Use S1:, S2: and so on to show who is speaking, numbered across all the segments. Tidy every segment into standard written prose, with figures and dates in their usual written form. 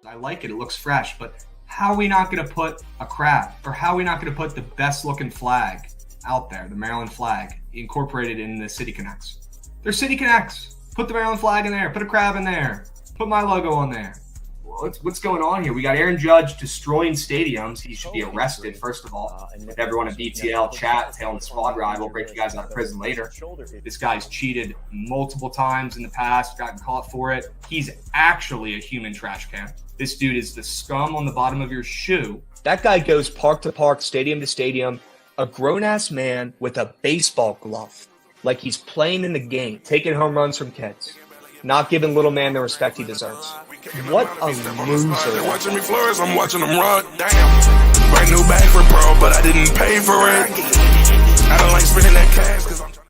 S1: I like it. It looks fresh, but how are we not going to put a crab, or how are we not going to put the best looking flag out there, the Maryland flag, incorporated in the City Connects? They're City Connects. Put the Maryland flag in there. Put a crab in there. Put my logo on there. What's going on here? We got Aaron Judge destroying stadiums. He should be arrested, first of all. If everyone at BTL chat, Tail and Squad Ride, we'll break you guys out of prison later. This guy's cheated multiple times in the past, gotten caught for it. He's actually a human trash can. This dude is the scum on the bottom of your shoe. That guy goes park to park, stadium to stadium, a grown-ass man with a baseball glove, like he's playing in the game, taking home runs from kids, not giving little man the respect he deserves. What a loser.
S2: They're watching me flourish, I'm watching them run. Damn. Brand new bag for pro, but I didn't pay for it. I don't like spending that cash because I'm trying.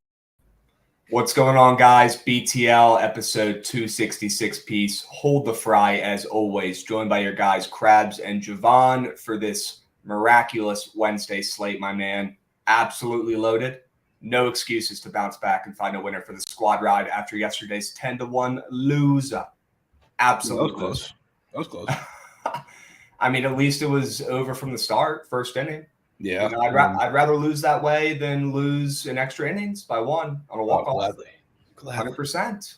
S1: What's going on, guys? BTL episode 266 piece. Hold the fry as always. Joined by your guys, Krabs and Javon, for this miraculous Wednesday slate, my man. Absolutely loaded. No excuses to bounce back and find a winner for the squad ride after yesterday's 10-1 loser. Absolutely.
S3: That was close.
S1: I mean, at least it was over from the start, first inning.
S3: Yeah.
S1: You know, I'd rather lose that way than lose in extra innings by one on a walk-off.
S3: Gladly.
S1: 100%.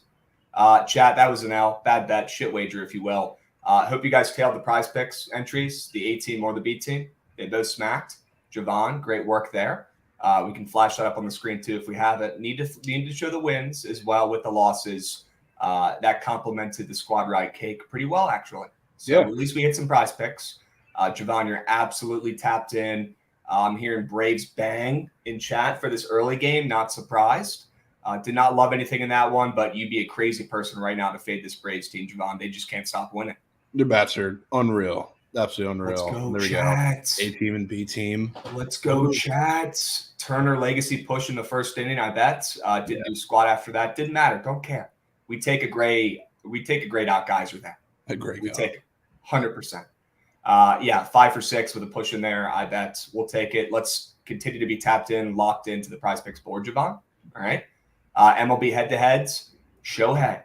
S1: Chat, that was an L. Bad bet, shit wager, if you will. Hope you guys tailed the Prize Picks entries, the A team or the B team. They both smacked. Javon, great work there. We can flash that up on the screen too if we have it. Need to show the wins as well with the losses. That complemented the squad ride cake pretty well, actually. So at least we hit some Prize Picks. Javon, you're absolutely tapped in. I'm hearing Braves bang in chat for this early game. Not surprised. Did not love anything in that one, but you'd be a crazy person right now to fade this Braves team, Javon. They just can't stop winning.
S3: Their bats are unreal. Absolutely unreal.
S1: Let's go,
S3: there we
S1: Chats.
S3: go. A team and B team.
S1: Let's go, Chats. Turner legacy push in the first inning, I bet. Didn't do squat after that. Didn't matter. Don't care. We take a grade out geyser there.
S3: A great
S1: We take it. 100%. 5 for 6 with a push in there. I bet we'll take it. Let's continue to be tapped in, locked into the Prize Picks board, Javon. All right. MLB head-to-heads. Shohei.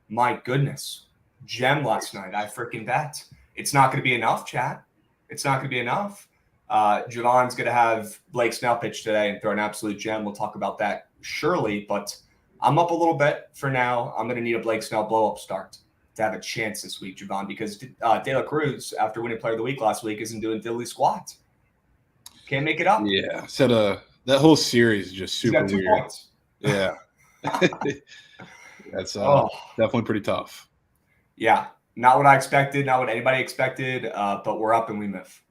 S1: My goodness. Gem last night. I freaking bet. It's not going to be enough, chat. It's not going to be enough. Javon's going to have Blake Snell pitch today and throw an absolute gem. We'll talk about that surely, but I'm up a little bit for now. I'm going to need a Blake Snell blow-up start to have a chance this week, Javon, because De La Cruz, after winning Player of the Week last week, isn't doing diddly squat. Can't make it up.
S3: Yeah. So that whole series is just super
S1: He's got 2
S3: weird.
S1: points.
S3: Yeah. That's definitely pretty tough.
S1: Yeah. Not what I expected, not what anybody expected, but we're up and we move.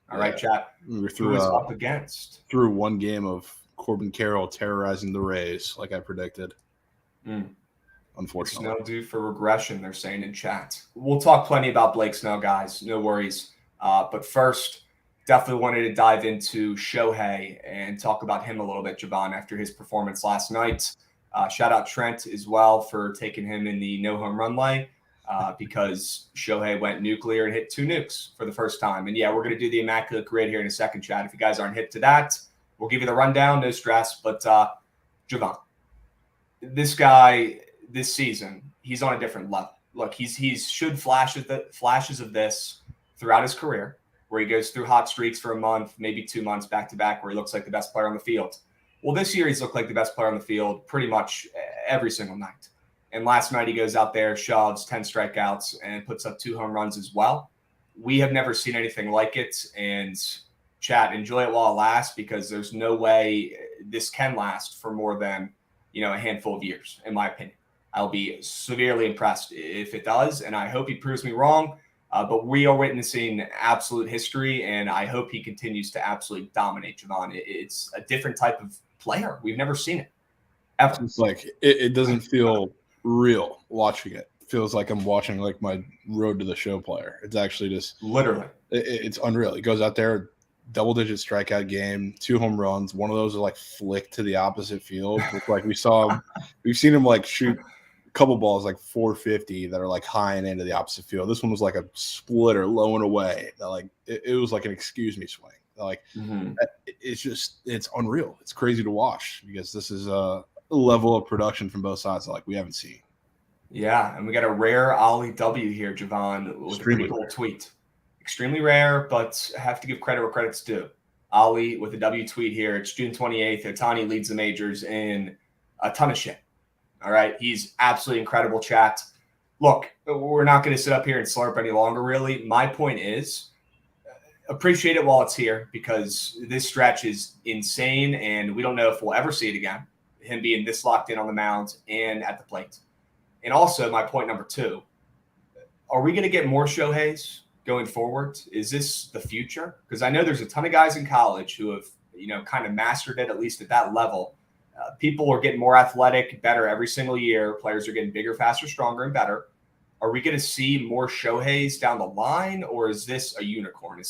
S1: All right, chat.
S3: We're
S1: Who is up against?
S3: Through one game of Corbin Carroll terrorizing the Rays, like I predicted. Unfortunately.
S1: Snell due for regression, they're saying in chat. We'll talk plenty about Blake Snell, guys. No worries. But first, definitely wanted to dive into Shohei and talk about him a little bit, Javon, after his performance last night. Shout out Trent as well for taking him in the no home run lay. Because Shohei went nuclear and hit 2 nukes for the first time. And we're going to do the immaculate grid here in a second, chat. If you guys aren't hip to that, we'll give you the rundown, no stress. But Javon, this guy this season, he's on a different level. Look, he's showed flashes of this throughout his career, where he goes through hot streaks for a month, maybe 2 months back to back, where he looks like the best player on the field. Well, this year he's looked like the best player on the field pretty much every single night. And last night he goes out there, shoves 10 strikeouts, and puts up 2 home runs as well. We have never seen anything like it. And chat, enjoy it while it lasts, because there's no way this can last for more than a handful of years, in my opinion. I'll be severely impressed if it does, and I hope he proves me wrong. But we are witnessing absolute history, and I hope he continues to absolutely dominate, Javon. It's a different type of player. We've never seen it, ever.
S3: It's like it doesn't feel real watching it. Feels like I'm watching like my road to the show player. It's actually just
S1: literally
S3: it's unreal. He goes out there, double-digit strikeout game, 2 home runs. One of those are like flicked to the opposite field. It's like we've seen him like shoot a couple balls like 450 that are like high and into the opposite field. This one was like a splitter low and away. That like it was like an excuse me swing. Like it's unreal. It's crazy to watch, because this is a level of production from both sides that like we haven't seen.
S1: Yeah, and we got a rare Ollie W here, Javon, with a pretty cool tweet. Extremely rare, but have to give credit where credit's due. Ollie with a W tweet here. It's June 28th. Ohtani leads the majors in a ton of shit. All right, he's absolutely incredible, chat. Look, we're not going to sit up here and slurp any longer, really. My point is, appreciate it while it's here, because this stretch is insane, and we don't know if we'll ever see it again. Him being this locked in on the mound and at the plate. And also, my point number 2, are we going to get more Shoheis going forward? Is this the future? Because I know there's a ton of guys in college who have, kind of mastered it, at least at that level. People are getting more athletic, better every single year. Players are getting bigger, faster, stronger, and better. Are we going to see more Shoheis down the line, or is this a unicorn? Is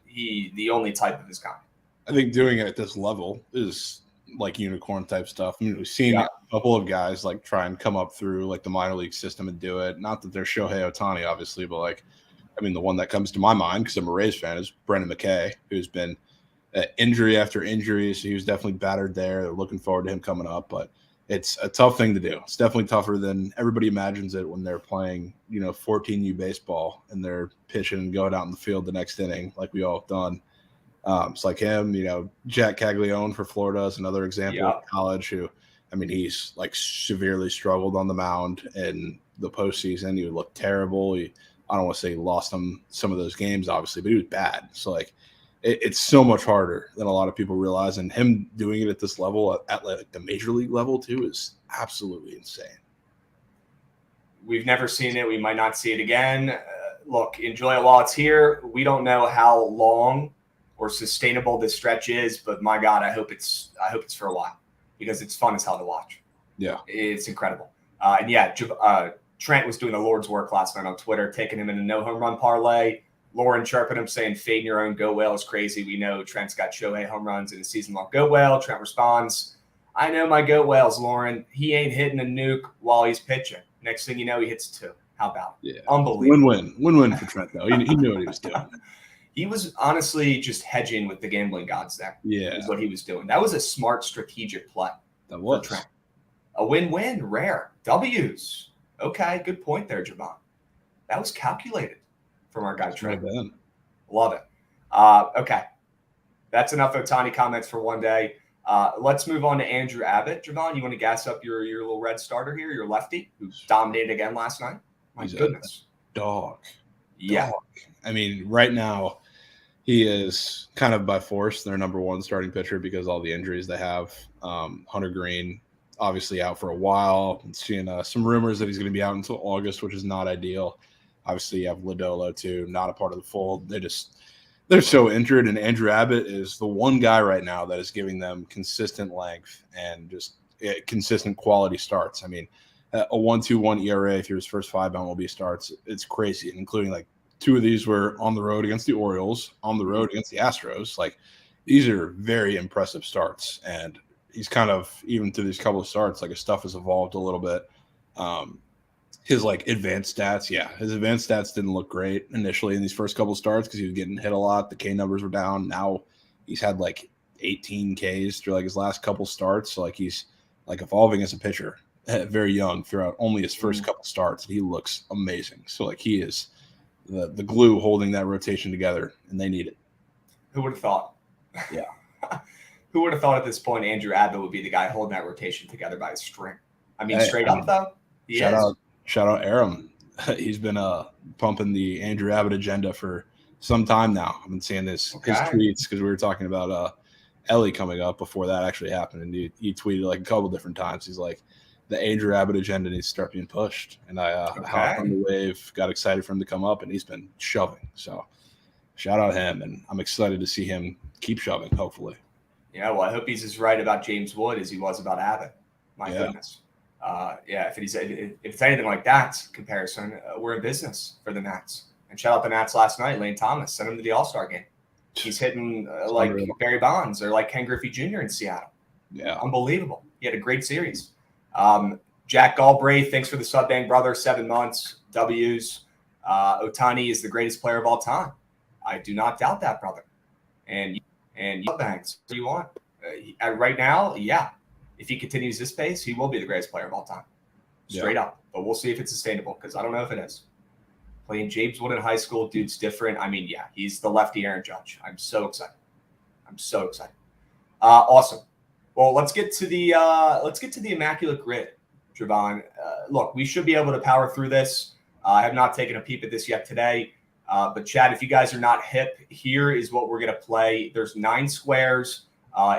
S1: he the only type of his kind?
S3: I think doing it at this level is like unicorn type stuff. I mean, we've seen a couple of guys like try and come up through like the minor league system and do it. Not that they're Shohei Ohtani, obviously, but like, I mean, the one that comes to my mind, because I'm a Rays fan, is Brendan McKay, who's been injury after injury. So he was definitely battered there. They're looking forward to him coming up, but it's a tough thing to do. It's definitely tougher than everybody imagines it when they're playing, 14U baseball and they're pitching and going out in the field the next inning, like we all have done. It's like him, Jack Caglione for Florida is another example of college who I mean, he's like severely struggled on the mound in the postseason. He looked terrible. I don't want to say he lost him some of those games, obviously, but he was bad. So like, it's so much harder than a lot of people realize, and him doing it at this level, at like the major league level too, is absolutely insane.
S1: We've never seen it. We might not see it again. Look, enjoy it while it's here. We don't know how long or sustainable this stretch is, but my God, I hope it's for a while because it's fun as hell to watch.
S3: Yeah,
S1: it's incredible. And yeah, Trent was doing the Lord's work last night on Twitter, taking him in a no home run parlay. Lauren chirping him, saying, "Fade your own, go whale" is crazy. We know Trent's got Shohei home runs in a season long. Go whale. Trent responds, "I know my goat whales, Lauren. He ain't hitting a nuke while he's pitching. Next thing you know, he hits 2. How about it?
S3: Yeah.
S1: Unbelievable.
S3: Win-win for Trent, though. He knew what he was doing.
S1: He was honestly just hedging with the gambling gods there.
S3: Yeah.
S1: Is what he was doing. That was a smart strategic play.
S3: That was.
S1: For Trent. A win-win, rare. W's. Okay, good point there, Javon. That was calculated from our guy, Trent. Love it. Okay. That's enough Ohtani comments for one day. Let's move on to Andrew Abbott. Javon, you want to gas up your little red starter here, your lefty, who dominated again last night? My goodness.
S3: Dog.
S1: Yeah.
S3: Dog. I mean, right now, he is kind of by force their number one starting pitcher because all the injuries they have. Hunter Green, obviously out for a while. I'm seeing some rumors that he's going to be out until August, which is not ideal. Obviously, you have Lodolo, too, not a part of the fold. They're so injured, and Andrew Abbott is the one guy right now that is giving them consistent length and just consistent quality starts. I mean, a 1.21 ERA through his first 5 MLB starts, it's crazy, including like 2 of these were on the road against the Orioles, on the road against the Astros. Like, these are very impressive starts, and he's kind of, even through these couple of starts, like his stuff has evolved a little bit. His like advanced stats, his advanced stats didn't look great initially in these first couple of starts because he was getting hit a lot. The K numbers were down. Now he's had like 18 Ks through like his last couple starts. So like he's like evolving as a pitcher, very young throughout only his first couple starts. And he looks amazing. So like he is the glue holding that rotation together, and they need it.
S1: Who would have thought?
S3: Yeah.
S1: Who would have thought at this point Andrew Abbott would be the guy holding that rotation together by a string? I mean, straight up though.
S3: Shout out Aram. He's been pumping the Andrew Abbott agenda for some time now. I've been seeing his tweets because we were talking about Ellie coming up before that actually happened, and he tweeted like a couple different times. He's like, the Andrew Abbott agenda needs to start being pushed, and I hopped on the wave, got excited for him to come up, and he's been shoving. So shout out him, and I'm excited to see him keep shoving. Hopefully. Yeah,
S1: well, I hope he's as right about James Wood as he was about Abbott. My goodness. If it's anything like that comparison, we're in business for the Nats. And shout out the Nats last night. Lane Thomas sent him to the All-Star game. He's hitting like Barry Bonds or like Ken Griffey Jr. in Seattle.
S3: Yeah,
S1: unbelievable. He had a great series. Jack Galbraith, thanks for the sub, Bang Brother, 7 months. W's. Ohtani is the greatest player of all time. I do not doubt that, brother. And bangs. What do you want? Right now, yeah. If he continues this pace, he will be the greatest player of all time. Straight up. But we'll see if it's sustainable because I don't know if it is. Playing James Wood in high school, dude's different. I mean, yeah, he's the lefty Aaron Judge. I'm so excited. Awesome. Well, let's get to the immaculate grid, Javon. Look, we should be able to power through this. I have not taken a peep at this yet today. But Chad, if you guys are not hip, here is what we're going to play. There's 9 squares.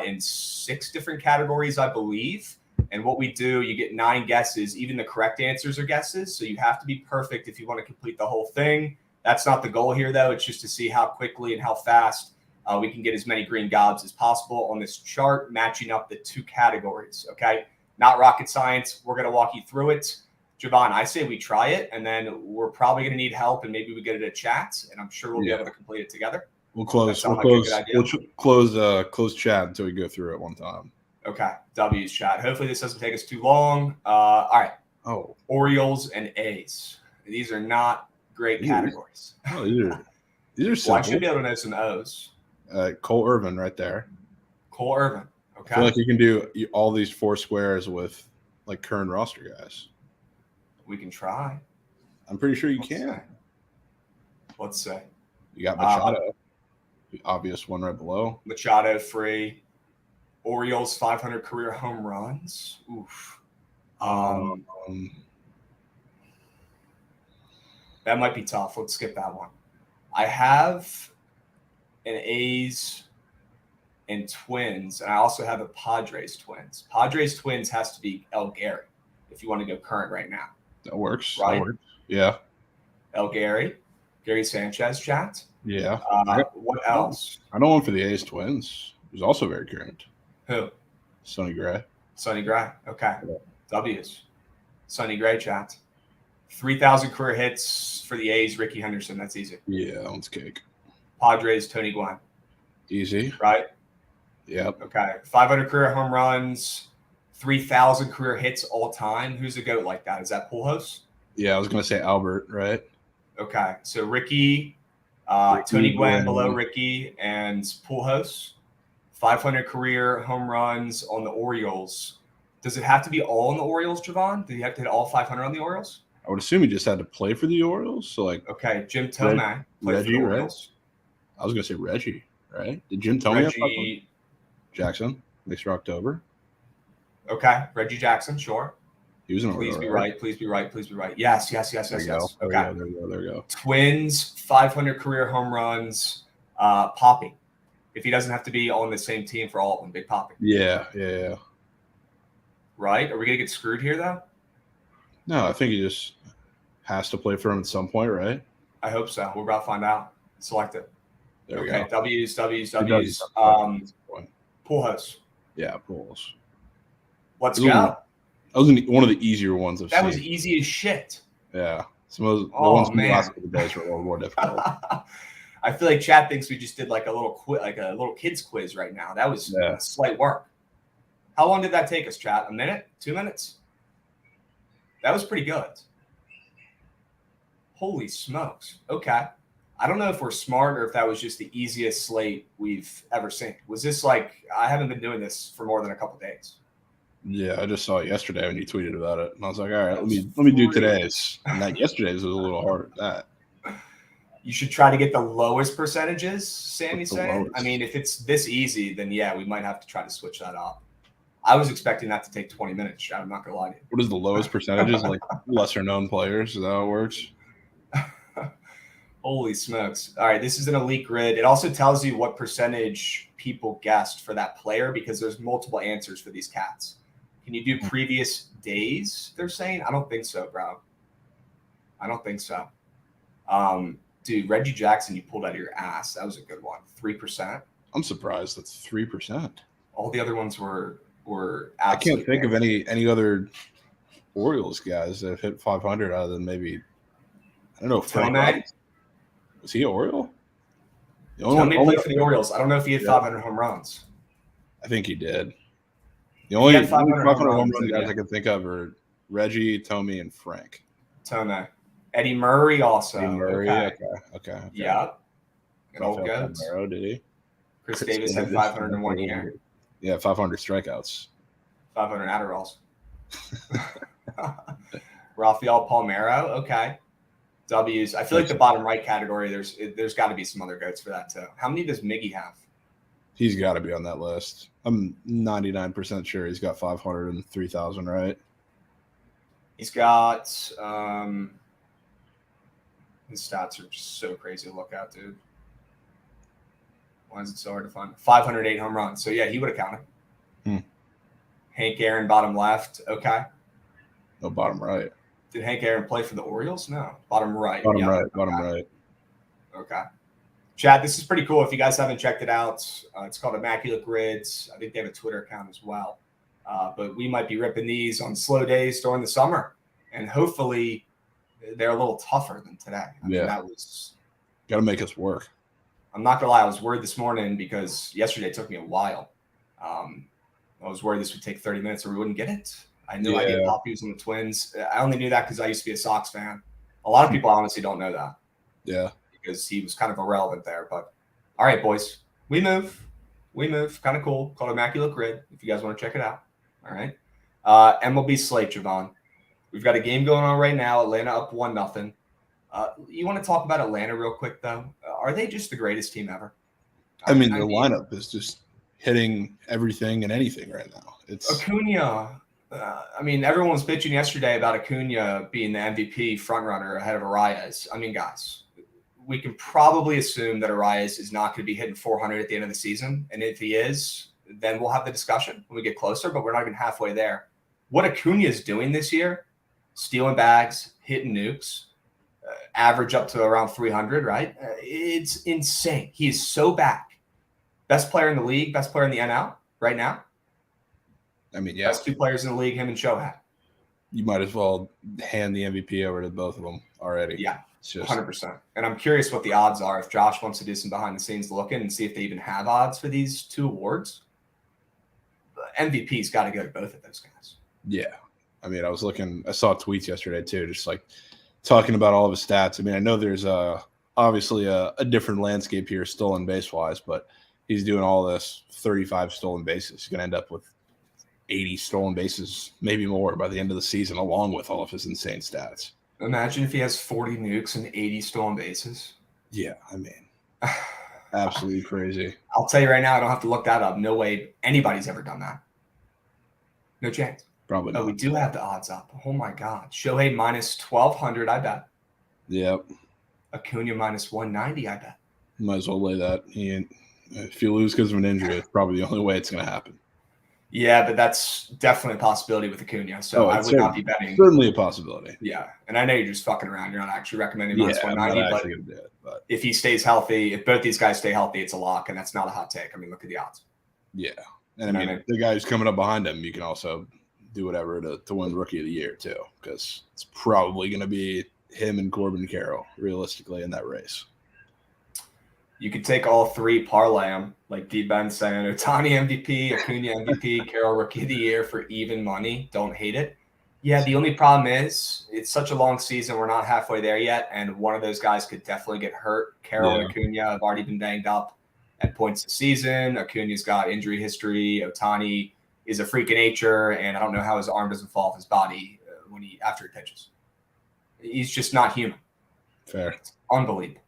S1: In 6 different categories, I believe. And what we do, you get 9 guesses. Even the correct answers are guesses. So you have to be perfect if you want to complete the whole thing. That's not the goal here, though. It's just to see how quickly and how fast we can get as many green gobs as possible on this chart, matching up the 2 categories. Okay? Not rocket science. We're going to walk you through it. Javon, I say we try it, and then we're probably going to need help, and maybe we get it at chat, and I'm sure we'll be able to complete it together.
S3: We'll close chat until we go through it one time.
S1: Okay. W's chat. Hopefully this doesn't take us too long. All right.
S3: Oh.
S1: Orioles and A's. These are not great categories.
S3: Oh, these are simple.
S1: Well, I should be able to know some O's.
S3: Cole Irvin right there.
S1: Cole Irvin. Okay.
S3: I feel like you can do all these 4 squares with like current roster guys.
S1: We can try.
S3: I'm pretty sure you can.
S1: Let's say.
S3: You got Machado. The obvious one right below.
S1: Machado free. Orioles 500 career home runs. Oof.
S3: Um,
S1: That might be tough. Let's skip that one. I have an A's and Twins, and I also have a Padres Twins. Padres Twins has to be El Gary if you want to go current right now.
S3: that works.
S1: Right.
S3: That works. Yeah.
S1: El Gary Sanchez, chat.
S3: Yeah.
S1: What else?
S3: I know one for the A's Twins. Who's also very current.
S1: Who?
S3: Sonny Gray.
S1: Sonny Gray. Okay.
S3: Yeah.
S1: W's. Sonny Gray, chat. 3,000 career hits for the A's, Ricky Henderson. That's easy.
S3: Yeah, that one's cake.
S1: Padres, Tony Gwynn.
S3: Easy.
S1: Right?
S3: Yep.
S1: Okay. 500 career home runs, 3,000 career hits all time. Who's a GOAT like that? Is that Pujols?
S3: Yeah, I was gonna say Albert, right?
S1: Okay. So Ricky, Tony Gwynn below Ricky, and Pujols. 500 career home runs on the Orioles. Does it have to be all on the Orioles, Javon? Do you have to hit all 500 on the Orioles?
S3: I would assume he just had to play for the Orioles. So like,
S1: Okay. Jim Tomei played for
S3: Reggie,
S1: the
S3: right?
S1: Orioles.
S3: I was gonna say Reggie, right? Did Jim Tomei have 500?
S1: Reggie.
S3: Jackson, Mr. October?
S1: Okay. Reggie Jackson, sure.
S3: He was an
S1: Please
S3: Oriole,
S1: be right. Please be right. Please be right. Yes.
S3: There you go.
S1: Yes.
S3: There
S1: Okay.
S3: we go. There we go.
S1: Twins, 500 career home runs. Poppy. If he doesn't have to be on the same team for all of them, Big Poppy.
S3: Yeah.
S1: Right? Are we going to get screwed here, though?
S3: No, I think he just has to play for him at some point, right?
S1: I hope so. We're about to find out. Select it.
S3: There we
S1: Okay.
S3: go.
S1: W's.
S3: W's.
S1: Pujols.
S3: Yeah, Pools.
S1: Let's
S3: Ooh.
S1: go.
S3: That was one of the easier ones I've
S1: That
S3: seen.
S1: was easy as shit.
S3: Yeah. Some of the
S1: Oh,
S3: ones from the
S1: man.
S3: last couple of days were a little more difficult.
S1: I feel like chat thinks we just did like a little kids quiz right now. That was slight work. How long did that take us, chat? A minute? 2 minutes? That was pretty good. Holy smokes. Okay. I don't know if we're smart or if that was just the easiest slate we've ever seen. Was this like, I haven't been doing this for more than a couple days.
S3: Yeah, I just saw it yesterday when you tweeted about it, and I was like, all right, let me do today's. And that yesterday's was a little hard at that.
S1: You should try to get the lowest percentages, Sammy's
S3: What's the
S1: saying.
S3: lowest?
S1: I mean, if it's this easy, then yeah, we might have to try to switch that up. I was expecting that to take 20 minutes, Chad. I'm not going to lie to you.
S3: What is the lowest percentages? Like lesser known players? Is that how it works?
S1: Holy smokes. All right, this is an elite grid. It also tells you what percentage people guessed for that player because there's multiple answers for these cats. Can you do previous days, they're saying? I don't think so, bro. I don't think so. Dude, Reggie Jackson, you pulled out of your ass. That was a good one. 3%.
S3: I'm surprised that's 3%.
S1: All the other ones were
S3: I can't think of
S1: absolutely
S3: any other Orioles guys that have hit 500 other than maybe, I don't know, Frank
S1: Tomei?
S3: Robinson. Was he an Oriole? The
S1: Tomei played for the Orioles. I don't know if he had 500 home runs.
S3: I think he did. The only
S1: had 500
S3: 500
S1: home
S3: home
S1: runs,
S3: run guys
S1: yeah.
S3: I can think of are Reggie, Tomei, and Frank.
S1: Tomei. Eddie Murray also.
S3: Eddie Murray, okay.
S1: Yeah. Good old
S3: Rafael
S1: goats.
S3: Palmeiro, did he?
S1: Chris Davis had 500 in 1 year.
S3: Yeah, 500 strikeouts.
S1: 500 Adderalls. Rafael Palmeiro. Okay. W's. I feel like the bottom right category, there's got to be some other goats for that too. How many does Miggy have?
S3: He's got to be on that list. I'm 99% sure he's got 500 and 3,000, right?
S1: He's got his stats are just so crazy to look at, dude. Why is it so hard to find? 508 home runs. So yeah, he would have counted. Hank Aaron, bottom left. Okay.
S3: No, bottom right.
S1: Did Hank Aaron play for the Orioles? No. Bottom right.
S3: Bottom
S1: Yeah.
S3: right. Bottom right.
S1: Okay. Chad, this is pretty cool. If you guys haven't checked it out, it's called Immaculate Grids. I think they have a Twitter account as well. But we might be ripping these on slow days during the summer. And hopefully they're a little tougher than today. I mean, that was
S3: got to make us work.
S1: I'm not gonna lie, I was worried this morning because yesterday it took me a while. I was worried this would take 30 minutes or we wouldn't get it. I knew I did Poppy was on the Twins. I only knew that because I used to be a Sox fan. A lot of people honestly don't know that.
S3: Yeah.
S1: Because he was kind of irrelevant there. But all right, boys, we move. Kind of cool. Called Immaculate Grid. If you guys want to check it out. All right. MLB slate, Javon. We've got a game going on right now. Atlanta up 1-0. You want to talk about Atlanta real quick, though? Are they just the greatest team ever?
S3: I mean, their lineup is just hitting everything and anything right now. It's
S1: Acuna. I mean, everyone was bitching yesterday about Acuna being the MVP frontrunner ahead of Arias. I mean, guys, we can probably assume that Arias is not going to be hitting 400 at the end of the season. And if he is, then we'll have the discussion when we get closer, but we're not even halfway there. What Acuna is doing this year, stealing bags, hitting nukes, average up to around 300, right? It's insane. He is so back. Best player in the league, best player in the NL right now.
S3: I mean, yeah.
S1: Best two players in the league, him and Shohei.
S3: You might as well hand the MVP over to both of them already.
S1: Yeah,
S3: it's just
S1: 100%. And I'm curious what the odds are if Josh wants to do some behind-the-scenes looking and see if they even have odds for these two awards. The MVP's got to go to both of those guys.
S3: Yeah. I mean, I saw tweets yesterday too, just like talking about all of his stats. I mean, I know there's obviously a different landscape here stolen base-wise, but he's doing all this 35 stolen bases. He's going to end up with 80 stolen bases, maybe more by the end of the season, along with all of his insane stats.
S1: Imagine if he has 40 nukes and 80 stolen bases.
S3: Yeah, I mean, absolutely crazy.
S1: I'll tell you right now, I don't have to look that up. No way anybody's ever done that. No chance.
S3: Probably not.
S1: Oh, we do have the odds up. Oh, my God. Shohei minus 1,200, I bet.
S3: Yep.
S1: Acuna minus 190, I bet.
S3: Might as well lay that. If you lose because of an injury, it's probably the only way it's going to happen.
S1: Yeah, but that's definitely a possibility with Acuna. So I would not be betting.
S3: Certainly a possibility.
S1: Yeah, and I know you're just fucking around. You're not actually recommending minus 190.
S3: But
S1: if he stays healthy, if both these guys stay healthy, it's a lock, and that's not a hot take. I mean, look at the odds.
S3: Yeah, and I mean, the guy who's coming up behind him, you can also do whatever to win Rookie of the Year too, because it's probably going to be him and Corbin Carroll realistically in that race.
S1: You could take all three, parlay them, like D-Ben saying, Ohtani MVP, Acuna MVP, Carroll Rookie of the Year for even money. Don't hate it. Yeah, the only problem is it's such a long season. We're not halfway there yet, and one of those guys could definitely get hurt. Carroll and Acuna have already been banged up at points this season. Acuna's got injury history. Ohtani is a freak of nature, and I don't know how his arm doesn't fall off his body after he pitches. He's just not human.
S3: Fair.
S1: It's unbelievable.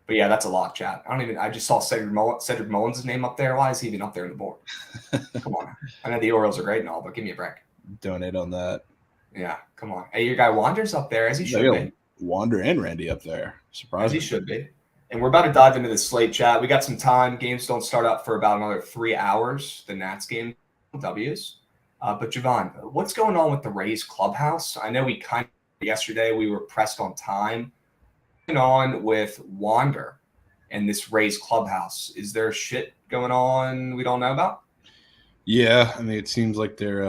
S1: But yeah, that's a lock, chat. I just saw Cedric Mullins' name up there. Why is he even up there on the board? Come on. I know the Orioles are great and all, but give me a break.
S3: Donate on that.
S1: Yeah, come on. Hey, your guy Wander's up there, as he should be.
S3: Wander and Randy up there. Surprising.
S1: As he should be. And we're about to dive into the slate, chat. We got some time. Games don't start up for about another 3 hours. The Nats game, W's. But Javon, what's going on with the Rays clubhouse? I know yesterday we were pressed on time. On with Wander and this Rays clubhouse. Is there shit going on we don't know about?
S3: Yeah, I mean, it seems like they're,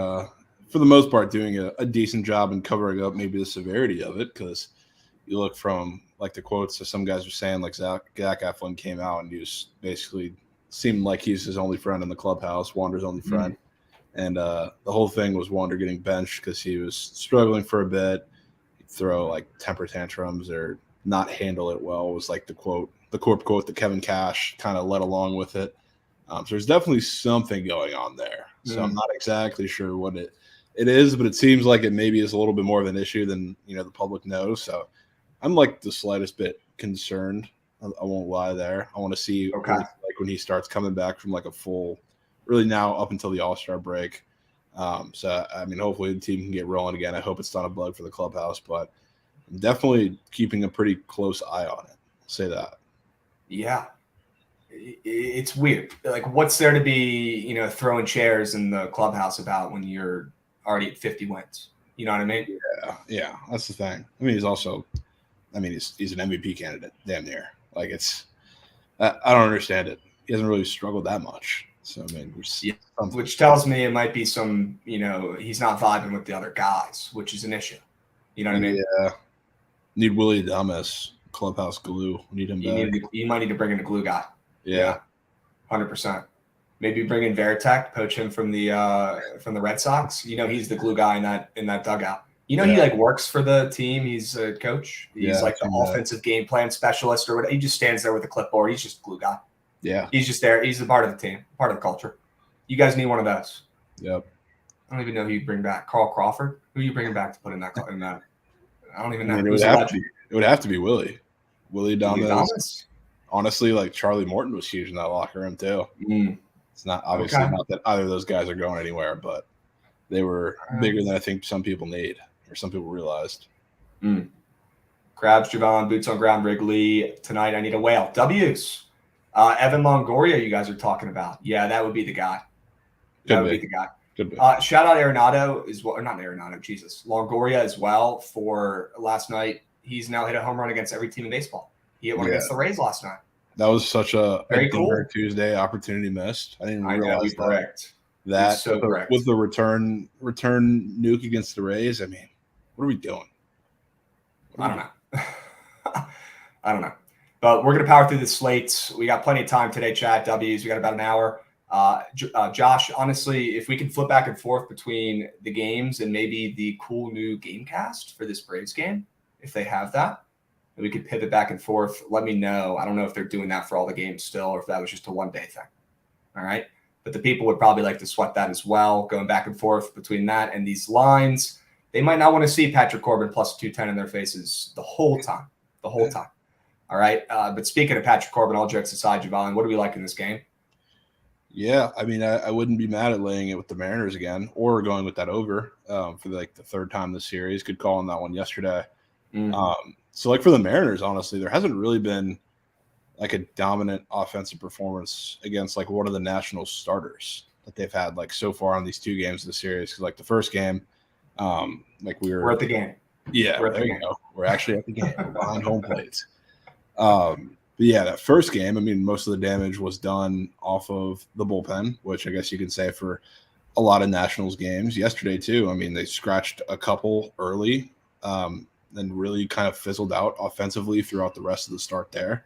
S3: for the most part, doing a decent job in covering up maybe the severity of it, because you look from, like, the quotes that some guys were saying, like Zach Eflin came out and he was basically seemed like he's his only friend in the clubhouse, Wander's only friend. And the whole thing was Wander getting benched because he was struggling for a bit. He'd throw, like, temper tantrums or not handle it well was like the quote that Kevin Cash kind of led along with it. So there's definitely something going on there. So I'm not exactly sure what it is, but it seems like it maybe is a little bit more of an issue than, the public knows. So I'm like the slightest bit concerned. I won't lie there. I want to see like when he starts coming back from like a full, really now up until the All-Star break. So, I mean, hopefully the team can get rolling again. I hope it's not a bug for the clubhouse, but I'm definitely keeping a pretty close eye on it. I'll say that. Yeah.
S1: It's weird. Like, what's there to be, throwing chairs in the clubhouse about when you're already at 50 wins? You know what I mean?
S3: Yeah. That's the thing. I mean, he's an MVP candidate, damn near. Like, I don't understand it. He hasn't really struggled that much. So, I mean,
S1: which tells me it might be some, he's not vibing with the other guys, which is an issue. You know what I mean?
S3: Yeah. Need Willie Adames, clubhouse glue. Need him back.
S1: You might need to bring in a glue guy.
S3: Yeah.
S1: 100%. Maybe bring in Varitek, poach him from the Red Sox. He's the glue guy in that dugout. He like works for the team. He's a coach. He's like the offensive game plan specialist or whatever. He just stands there with a clipboard. He's just a glue guy.
S3: Yeah.
S1: He's just there. He's a part of the team, part of the culture. You guys need one of those.
S3: Yep.
S1: I don't even know who you bring back. Carl Crawford? Who are you bringing back to put in that? I don't even know.
S3: It would have to be Willie. Willie Adames. Honestly, like Charlie Morton was huge in that locker room too. It's not obviously
S1: Okay.
S3: not that either of those guys are going anywhere, but they were bigger than I think some people need or some people realized.
S1: Crabs, Javon, boots on ground, Wrigley. Tonight, I need a whale. W's. Evan Longoria, you guys are talking about. Yeah, that would be the guy. That would be the guy.
S3: Could be.
S1: Shout out Arenado as well. Or not Arenado, Jesus. Longoria as well for last night. He's now hit a home run against every team in baseball. He hit one against the Rays last night.
S3: That was such a
S1: Very cool
S3: Tuesday opportunity missed. I didn't
S1: I know,
S3: realize that.
S1: So correct.
S3: With the return nuke against the Rays, I mean, what are we doing?
S1: I don't know. I don't know. But we're going to power through the slates. We got plenty of time today, chat. W's. We got about an hour. Josh, honestly, if we can flip back and forth between the games and maybe the cool new Gamecast for this Braves game, if they have that, and we could pivot back and forth, let me know. I don't know if they're doing that for all the games still or if that was just a one-day thing. All right? But the people would probably like to sweat that as well, going back and forth between that and these lines. They might not want to see Patrick Corbin plus 210 in their faces the whole time. All right? But speaking of Patrick Corbin, all jokes aside, Javon, what do we like in this game?
S3: Yeah, I mean, I wouldn't be mad at laying it with the Mariners again or going with that over for the third time this series. Good call on that one yesterday. So for the Mariners, honestly, there hasn't really been like a dominant offensive performance against like one of the national starters that they've had like so far on these two games of the series. Because like the first game, we're
S1: at the game.
S3: Yeah, there you go. We're actually at the game. We're behind home plate. But yeah, that first game, I mean, most of the damage was done off of the bullpen, which I guess you could say for a lot of Nationals games. Yesterday, too, I mean, they scratched a couple early, then really kind of fizzled out offensively throughout the rest of the start there.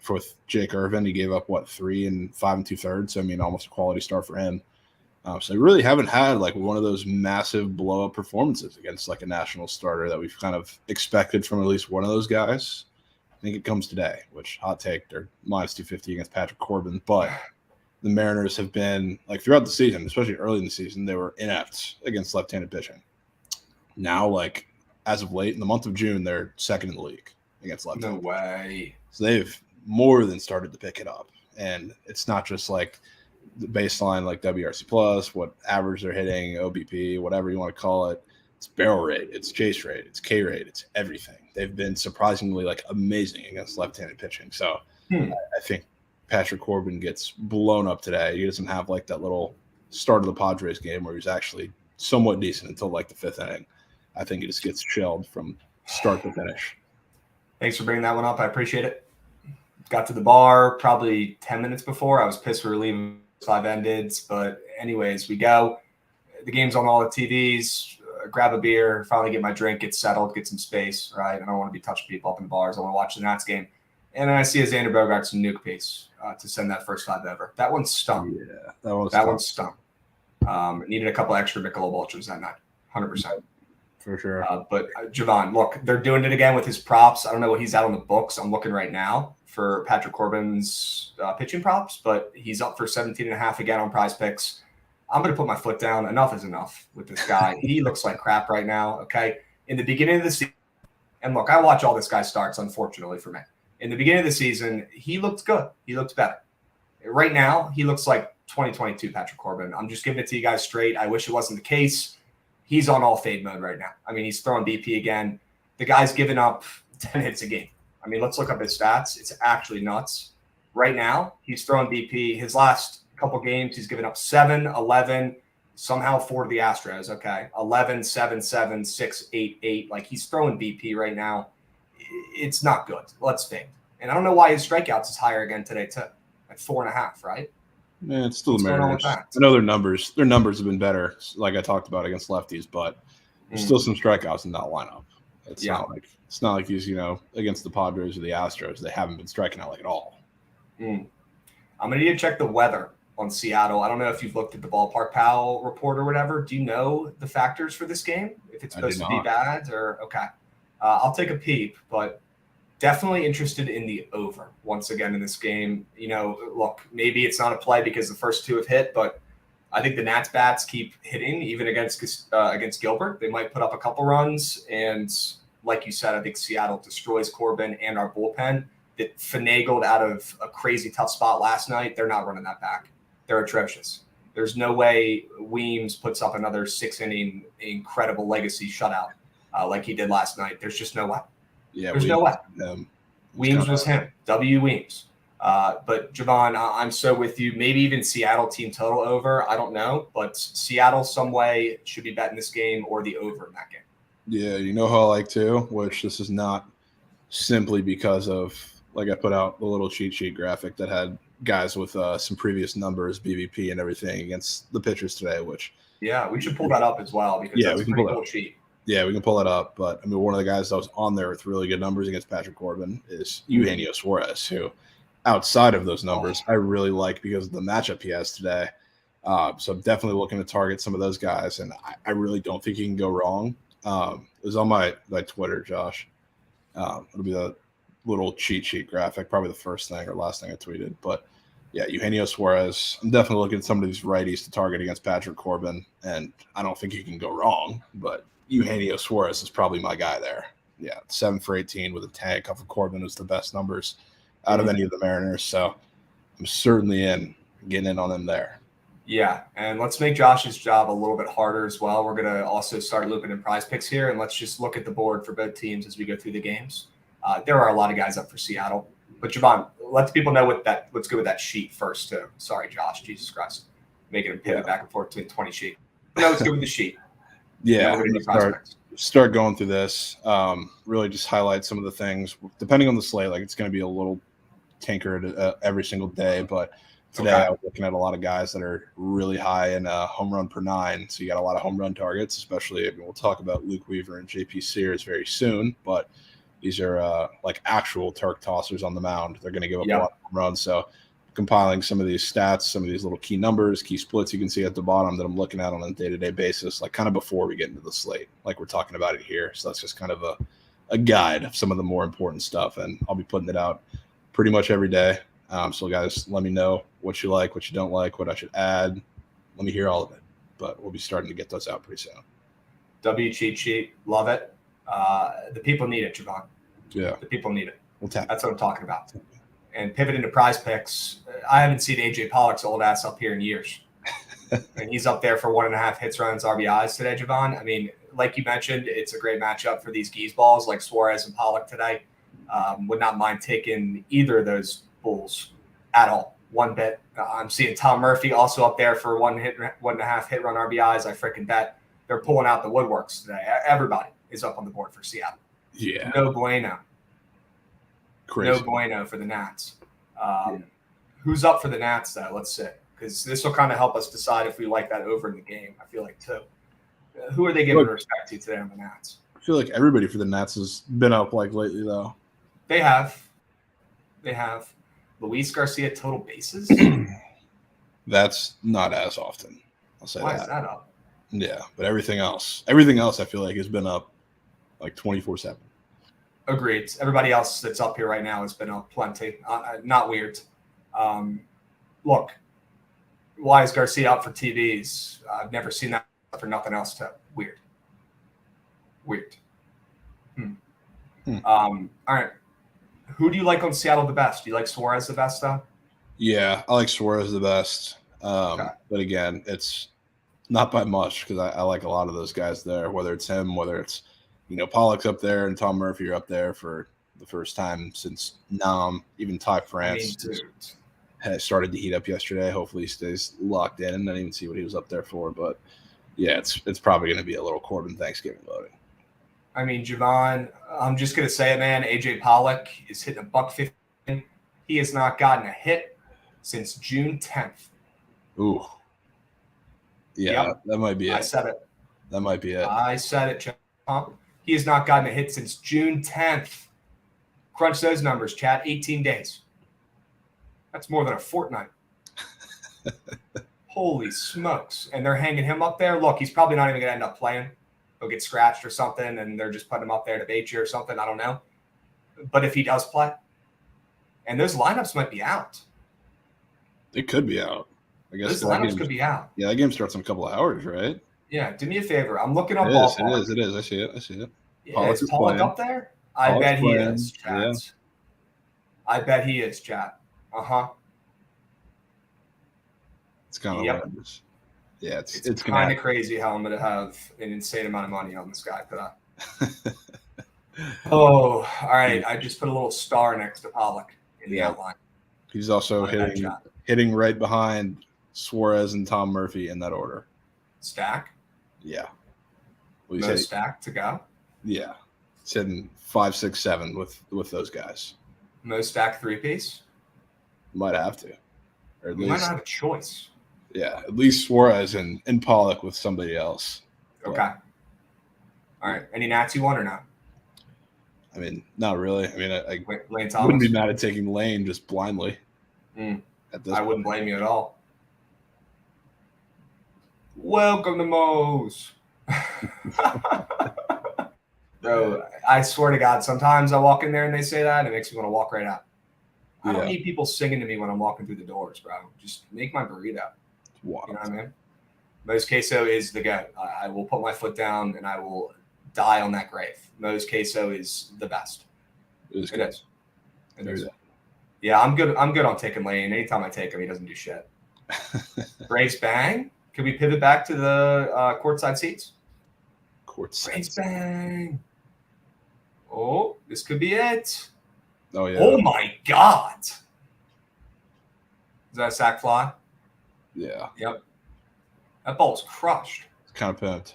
S3: For Jake Irvin, he gave up, 3 5 2/3. So, I mean, almost a quality start for him. So they really haven't had like one of those massive blow-up performances against like a national starter that we've kind of expected from at least one of those guys. I think it comes today, which hot take, they're minus 250 against Patrick Corbin. But the Mariners have been like throughout the season, especially early in the season, they were inept against left-handed pitching. Now, like as of late in the month of June, they're second in the league against left-handed.
S1: No way.
S3: So they've more than started to pick it up. And it's not just like the baseline like WRC plus, what average they're hitting, OBP, whatever you want to call it. It's barrel rate, it's chase rate, it's K rate, it's everything. They've been surprisingly like amazing against left-handed pitching. So I think Patrick Corbin gets blown up today. He doesn't have like that little start of the Padres game where he's actually somewhat decent until like the fifth inning. I think he just gets shelled from start to finish.
S1: Thanks for bringing that one up. I appreciate it. Got to the bar probably 10 minutes before. I was pissed we were leaving 5 ended. But anyways, we go. The game's on all the TVs. Grab a beer, finally get my drink, get settled, get some space, right? I don't want to be touching people up in the bars. I want to watch the Nats game. And then I see a Xander Bogaerts nuke piece to send that first 5 over. That one stung.
S3: Yeah, that
S1: one stung. Needed a couple extra Michelob Ultras that night, 100%.
S3: For sure.
S1: But Javon, look, they're doing it again with his props. I don't know what he's out on the books. I'm looking right now for Patrick Corbin's pitching props, but he's up for 17.5 again on Prize Picks. I'm going to put my foot down. Enough is enough with this guy. He looks like crap right now, okay? In the beginning of the season, and look, I watch all this guy starts, unfortunately for me. In the beginning of the season, he looked good. He looked better. Right now, he looks like 2022 Patrick Corbin. I'm just giving it to you guys straight. I wish it wasn't the case. He's on all fade mode right now. I mean, he's throwing BP again. The guy's giving up 10 hits a game. I mean, let's look up his stats. It's actually nuts. Right now, he's throwing BP. His last couple games, he's given up 7, 11, somehow 4 to the Astros. Okay. 11, 7, 7, 6, 8, 8. Like he's throwing BP right now. It's not good. Let's fade. And I don't know why his strikeouts is higher again today, too. Like 4.5, right?
S3: Yeah, it's still the Mariners. I know their numbers have been better, like I talked about against lefties, but there's still some strikeouts in that lineup. It's not like he's, against the Padres or the Astros. They haven't been striking out like at all.
S1: I'm gonna need to check the weather on Seattle. I don't know if you've looked at the Ballpark Pal report or whatever. Do you know the factors for this game? If it's supposed to be bad or okay. I'll take a peep, but definitely interested in the over once again in this game. Look, maybe it's not a play because the first 2 have hit, but I think the Nats bats keep hitting even against Gilbert. They might put up a couple runs. And like you said, I think Seattle destroys Corbin and our bullpen that finagled out of a crazy tough spot last night. They're not running that back. they're atrocious. There's no way Weems puts up another 6-inning incredible legacy shutout like he did last night. There's just no way.
S3: Yeah,
S1: there's no way.
S3: Weems
S1: was him. W. Weems. But Javon, I'm so with you. Maybe even Seattle team total over. I don't know, but Seattle some way should be betting this game or the over in that game.
S3: Yeah, you know how I like to, which this is not simply because of, like, I put out the little cheat sheet graphic that had guys with some previous numbers, BVP and everything against the pitchers today, which
S1: yeah, we should pull that up as well because that's
S3: we can
S1: pretty
S3: pull
S1: cool sheet.
S3: Yeah, we can pull that up. But I mean, one of the guys that was on there with really good numbers against Patrick Corbin is Eugenio Suarez, who outside of those numbers, I really like because of the matchup he has today. So I'm definitely looking to target some of those guys, and I really don't think he can go wrong. It was on my Twitter, Josh. It'll be the little cheat sheet graphic, probably the first thing or last thing I tweeted. But yeah, Eugenio Suarez. I'm definitely looking at some of these righties to target against Patrick Corbin, and I don't think he can go wrong. But Eugenio Suarez is probably my guy there. Yeah, 7 for 18 with a tank off of Corbin is the best numbers out of any of the Mariners. So I'm certainly getting in on them there.
S1: Yeah, and let's make Josh's job a little bit harder as well. We're going to also start looping in prize picks here, and let's just look at the board for both teams as we go through the games. There are a lot of guys up for Seattle. But, Javon, let the people know what's good with that sheet first, too. Sorry, Josh. Jesus Christ. Making a pivot back and forth between 20 sheet. No, it's good with the sheet.
S3: Yeah, start going through this. Really just highlight some of the things. Depending on the slate, like it's going to be a little tinkered every single day. But today I was looking at a lot of guys that are really high in home run per 9. So you got a lot of home run targets, especially we'll talk about Luke Weaver and JP Sears very soon. But these are like actual Turk tossers on the mound. They're going to give up a lot of home runs. So compiling some of these stats, some of these little key numbers, key splits you can see at the bottom that I'm looking at on a day-to-day basis, like kind of before we get into the slate, like we're talking about it here. So that's just kind of a guide of some of the more important stuff. And I'll be putting it out pretty much every day. So guys, let me know what you like, what you don't like, what I should add. Let me hear all of it. But we'll be starting to get those out pretty soon.
S1: W cheat sheet. Love it. The people need it, Javon.
S3: Yeah.
S1: The people need it.
S3: We'll tap.
S1: That's what I'm talking about. And pivot into prize picks. I haven't seen AJ Pollock's old ass up here in years. And he's up there for 1.5 hits, runs, RBIs today, Javon. I mean, like you mentioned, it's a great matchup for these geese balls like Suarez and Pollock today. Would not mind taking either of those bulls at all. One bit. I'm seeing Tom Murphy also up there for 1.5 hit, run, RBIs. I freaking bet they're pulling out the woodworks today. Everybody is up on the board for Seattle.
S3: Yeah.
S1: No bueno.
S3: Crazy.
S1: No bueno for the Nats. Who's up for the Nats, though? Let's see. Because this will kind of help us decide if we like that over in the game, I feel like, too. Who are they giving respect to today on the Nats?
S3: I feel like everybody for the Nats has been up like lately, though.
S1: They have. Luis Garcia total bases?
S3: That's not as often. I'll say
S1: Why is that up?
S3: Yeah, but everything else I feel like has been up like 24/7.
S1: Agreed. Everybody else that's up here right now has been up plenty. Not weird. Look, why is Garcia up for TVs? I've never seen that for nothing else. Weird. All right. Who do you like on Seattle the best? Do you like Suarez the best, though?
S3: Yeah, I like Suarez the best. But again, it's not by much because I like a lot of those guys there, whether it's him, whether it's Pollock's up there and Tom Murphy are up there for the first time since Nam. Even Ty France has started to heat up yesterday. Hopefully he stays locked in. I didn't even see what he was up there for. But, yeah, it's probably going to be a little Corbin Thanksgiving loading.
S1: I mean, Javon, I'm just going to say it, man. AJ Pollock is hitting $150. He has not gotten a hit since June 10th.
S3: Ooh. Yeah, that might be it.
S1: I said it.
S3: That might be it.
S1: I said it, John. He has not gotten a hit since June 10th. Crunch those numbers, chat. 18 days. That's more than a fortnight. Holy smokes. And they're hanging him up there. Look, he's probably not even going to end up playing. He'll get scratched or something, and they're just putting him up there to bait you or something. I don't know. But if he does play, and those lineups might be out.
S3: It could be out. I guess
S1: those lineups could be out.
S3: Yeah, that game starts in a couple of hours, right?
S1: Yeah, do me a favor. I'm looking up
S3: ballpark. It is. I see it.
S1: Yeah, is Pollock up there? I bet he is, chat. Yeah. I bet he is, chat.
S3: It's kind of
S1: Yep.
S3: what it is. Yeah,
S1: It's
S3: gonna
S1: kind of
S3: happen.
S1: crazy how I'm going to have an insane amount of money on this guy today. Oh, all right. I just put a little star next to Pollock in the
S3: Yeah.
S1: outline.
S3: He's also
S1: On that shot.
S3: hitting right behind Suarez and Tom Murphy in that order.
S1: Stack.
S3: Yeah. Well, he's
S1: No
S3: hitting,
S1: stack to go.
S3: yeah. He's hitting 5, 6, 7 with those guys.
S1: Most stack three-piece.
S3: Might have to. Or at
S1: We might
S3: least
S1: not have a choice.
S3: yeah, at least Suarez and Pollock with somebody else.
S1: Okay. All right. Any Nats you want or not?
S3: I mean, not really. I mean, I
S1: Lane Thomas.
S3: wouldn't be mad at taking Lane just blindly. At this
S1: I wouldn't blame you at all. Welcome to Moe's. Though I swear to God, sometimes I walk in there and they say that, and it makes me want to walk right out. I don't
S3: Yeah.
S1: need people singing to me when I'm walking through the doors, bro. Just make my burrito.
S3: Wow.
S1: You know what I mean? Moe's Queso is the goat. I will put my foot down and I will die on that grave. Moe's Queso is the best.
S3: It is
S1: It
S3: good.
S1: is. It
S3: Maybe
S1: is. Yeah, I'm good. I'm good on taking Lane. Anytime I take him, he doesn't do shit. Braves bang. Can we pivot back to the courtside seats?
S3: Court
S1: Braves
S3: sets.
S1: bang. Oh, this could be it.
S3: Oh yeah.
S1: Oh my God. Is that a sack fly?
S3: Yeah.
S1: Yep. That ball's crushed.
S3: It's kind of pimped.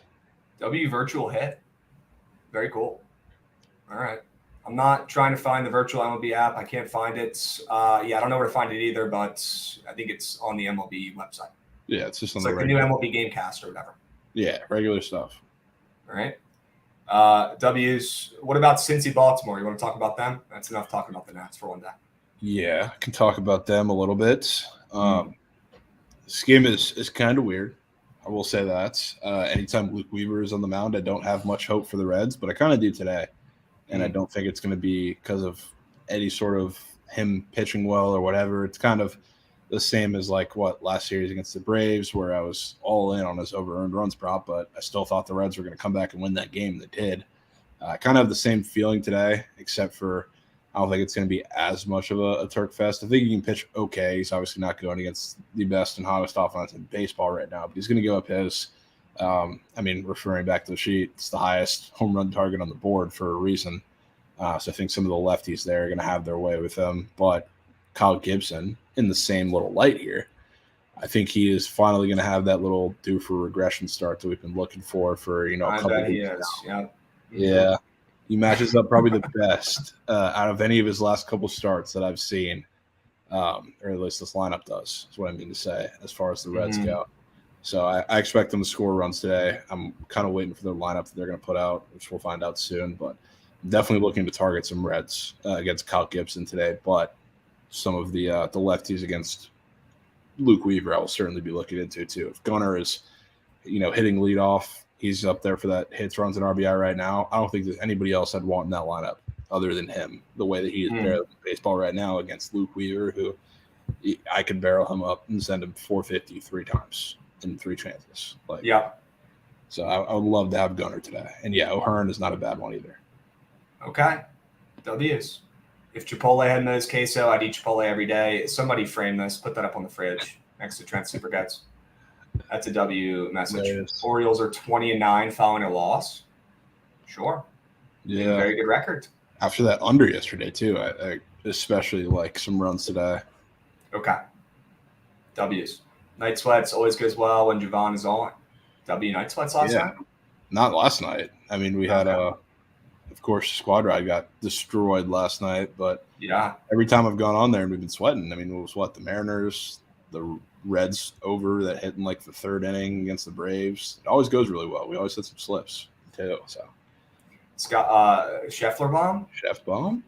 S1: W virtual hit. Very cool. All right. I'm not trying to find the virtual MLB app. I can't find it. I don't know where to find it either, but I think it's on the MLB website.
S3: Yeah, it's just on
S1: It's
S3: the
S1: like the new
S3: regular.
S1: MLB Gamecast or whatever.
S3: Yeah, regular stuff.
S1: All right. W's. What about Cincy Baltimore? You want to talk about them? That's enough talking about the Nats for one day.
S3: Yeah, I can talk about them a little bit. This game is kind of weird. I will say that. Anytime Luke Weaver is on the mound, I don't have much hope for the Reds, but I kind of do today. And I don't think it's going to be because of any sort of him pitching well or whatever. It's kind of the same as like last series against the Braves, where I was all in on his over-earned runs prop, but I still thought the Reds were going to come back and win that game. They did. I kind of have the same feeling today, except for I don't think it's going to be as much of a Turk fest. I think he can pitch okay. He's obviously not going against the best and hottest offense in baseball right now, but he's going to go up his. Referring back to the sheet, it's the highest home run target on the board for a reason. So I think some of the lefties there are going to have their way with him. But Kyle Gibson, in the same little light here, I think he is finally going to have that little due for regression start that we've been looking for a
S1: I
S3: couple
S1: bet
S3: of
S1: he
S3: weeks
S1: is.
S3: now.
S1: Yeah.
S3: Yeah. He matches up probably the best out of any of his last couple starts that I've seen, or at least this lineup does, is what I mean to say, as far as the Reds go. So I expect them to score runs today. I'm kind of waiting for their lineup that they're going to put out, which we'll find out soon. But I'm definitely looking to target some Reds against Kyle Gibson today. But some of the lefties against Luke Weaver, I will certainly be looking into too. If Gunnar is, hitting leadoff, he's up there for that hits, runs, and RBI right now. I don't think there's anybody else I'd want in that lineup other than him. The way that he is there in baseball right now against Luke Weaver, who I could barrel him up and send him 450 3 times in 3 chances. So I would love to have Gunnar today. And yeah, O'Hearn is not a bad one either.
S1: Okay. W's. If Chipotle had Moe's Queso, I'd eat Chipotle every day. Somebody frame this. Put that up on the fridge next to Trent Superguts. That's a W message.
S3: Yes.
S1: Orioles are 20-9 following a loss. Sure.
S3: Yeah.
S1: Very good record.
S3: After that under yesterday too, I especially like some runs today.
S1: Okay. W's. Night Sweats always goes well when Javon is on. W Night Sweats last night?
S3: Not last night. I mean, we had of course, Squad Ride got destroyed last night, but
S1: Yeah.
S3: every time I've gone on there and we've been sweating. I mean, it was the Mariners, the Reds over that hit in like the 3rd inning against the Braves. It always goes really well. We always hit some slips too. So
S1: Scott Scheffler bomb.
S3: Chef Bomb.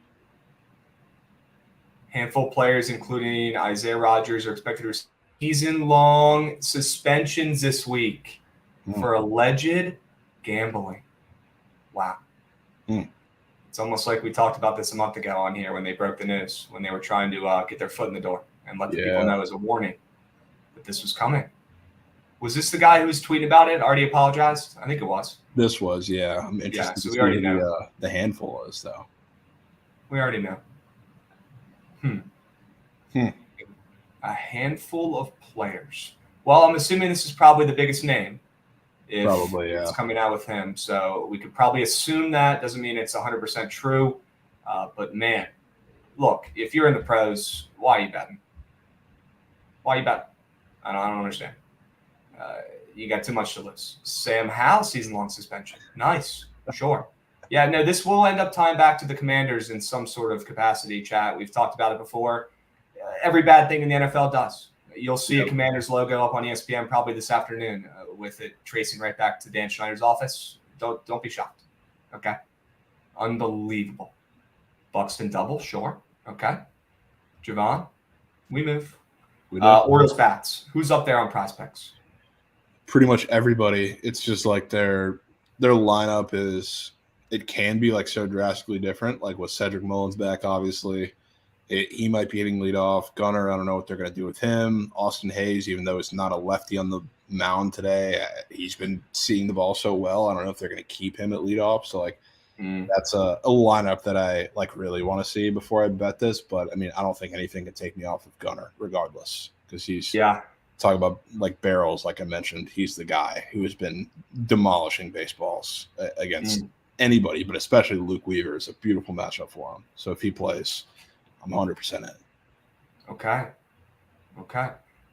S1: Handful of players, including Isaiah Rogers, are expected to receive season-long suspensions this week for alleged gambling. Wow. It's almost like we talked about this a month ago on here when they broke the news, when they were trying to get their foot in the door and let the people know as a warning that this was coming. Was this the guy who was tweeting about it? Already apologized? I think it was.
S3: This was, yeah. I'm interested
S1: so
S3: to
S1: we already
S3: see who
S1: know.
S3: the handful is, though.
S1: We already know. A handful of players Well, I'm assuming this is probably the biggest name. If
S3: Probably, yeah.
S1: it's coming out with him. So we could probably assume that. Doesn't mean it's 100% true. But, man, look, if you're in the pros, why are you betting? Why are you betting? I don't understand. You got too much to lose. Sam Howell, season-long suspension. Nice. Sure. Yeah, no, this will end up tying back to the Commanders in some sort of capacity, chat. We've talked about it before. Every bad thing in the NFL does. You'll see a Commanders logo up on ESPN probably this afternoon with it tracing right back to Dan Schneider's office. Don't be shocked. Okay? Unbelievable. Buxton double, sure. Okay. Javon, we move. Orioles bats. Who's up there on prospects?
S3: Pretty much everybody. It's just like their lineup is – it can be like so drastically different. Like with Cedric Mullins back, obviously. He might be hitting leadoff. Gunnar, I don't know what they're going to do with him. Austin Hayes, even though it's not a lefty on the mound today, he's been seeing the ball so well. I don't know if they're going to keep him at leadoff. So, like, that's a lineup that I, like, really want to see before I bet this. But, I mean, I don't think anything can take me off of Gunnar regardless because he's talking about, like, barrels, like I mentioned. He's the guy who has been demolishing baseballs against anybody, but especially Luke Weaver. Is a beautiful matchup for him. So if he plays – I'm 100% in.
S1: Okay.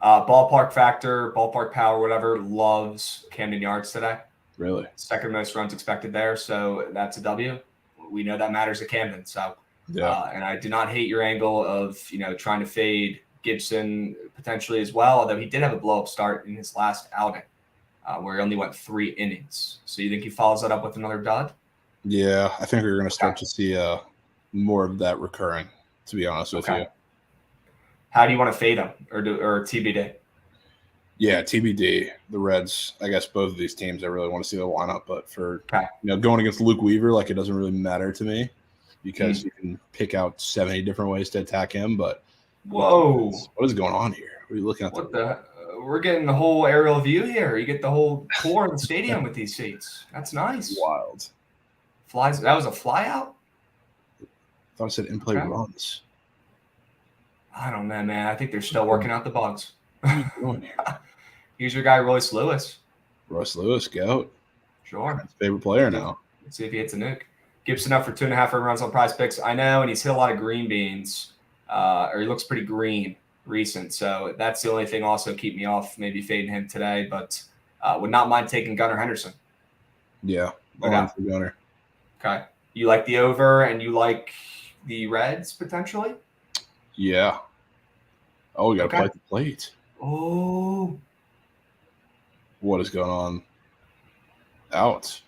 S1: Ballpark factor, ballpark power, whatever, loves Camden Yards today.
S3: Really?
S1: Second most runs expected there, so that's a W. We know that matters at Camden. So, and I did not hate your angle of, trying to fade Gibson potentially as well, although he did have a blow-up start in his last outing where he only went 3 innings. So you think he follows that up with another dud?
S3: Yeah, I think we're going to start to see more of that recurring. To be honest with you.
S1: How do you want to fade them or TBD?
S3: Yeah, TBD. The Reds, I guess both of these teams, I really want to see the lineup. But for going against Luke Weaver, like it doesn't really matter to me because you can pick out 70 different ways to attack him. But
S1: whoa,
S3: what is going on here? What are you looking at?
S1: We're getting the whole aerial view here. You get the whole tour of the stadium with these seats. That's nice.
S3: Wild.
S1: Flies. That was a fly out.
S3: I thought it said in-play runs.
S1: I don't know, man. I think they're still working out the bugs.
S3: What are you doing here?
S1: Here's your guy, Royce Lewis.
S3: Royce Lewis, goat.
S1: Sure.
S3: His favorite player now.
S1: Let's see if he hits a nuke. Gibson up for 2.5 runs on Prize Picks. I know, and he's hit a lot of green beans, or he looks pretty green recent. So that's the only thing also keep me off maybe fading him today, but would not mind taking Gunnar Henderson.
S3: Yeah, for Gunnar.
S1: Okay. You like the over and you like the Reds potentially?
S3: Yeah. Oh, we got to play the plate.
S1: Oh.
S3: What is going on? Out.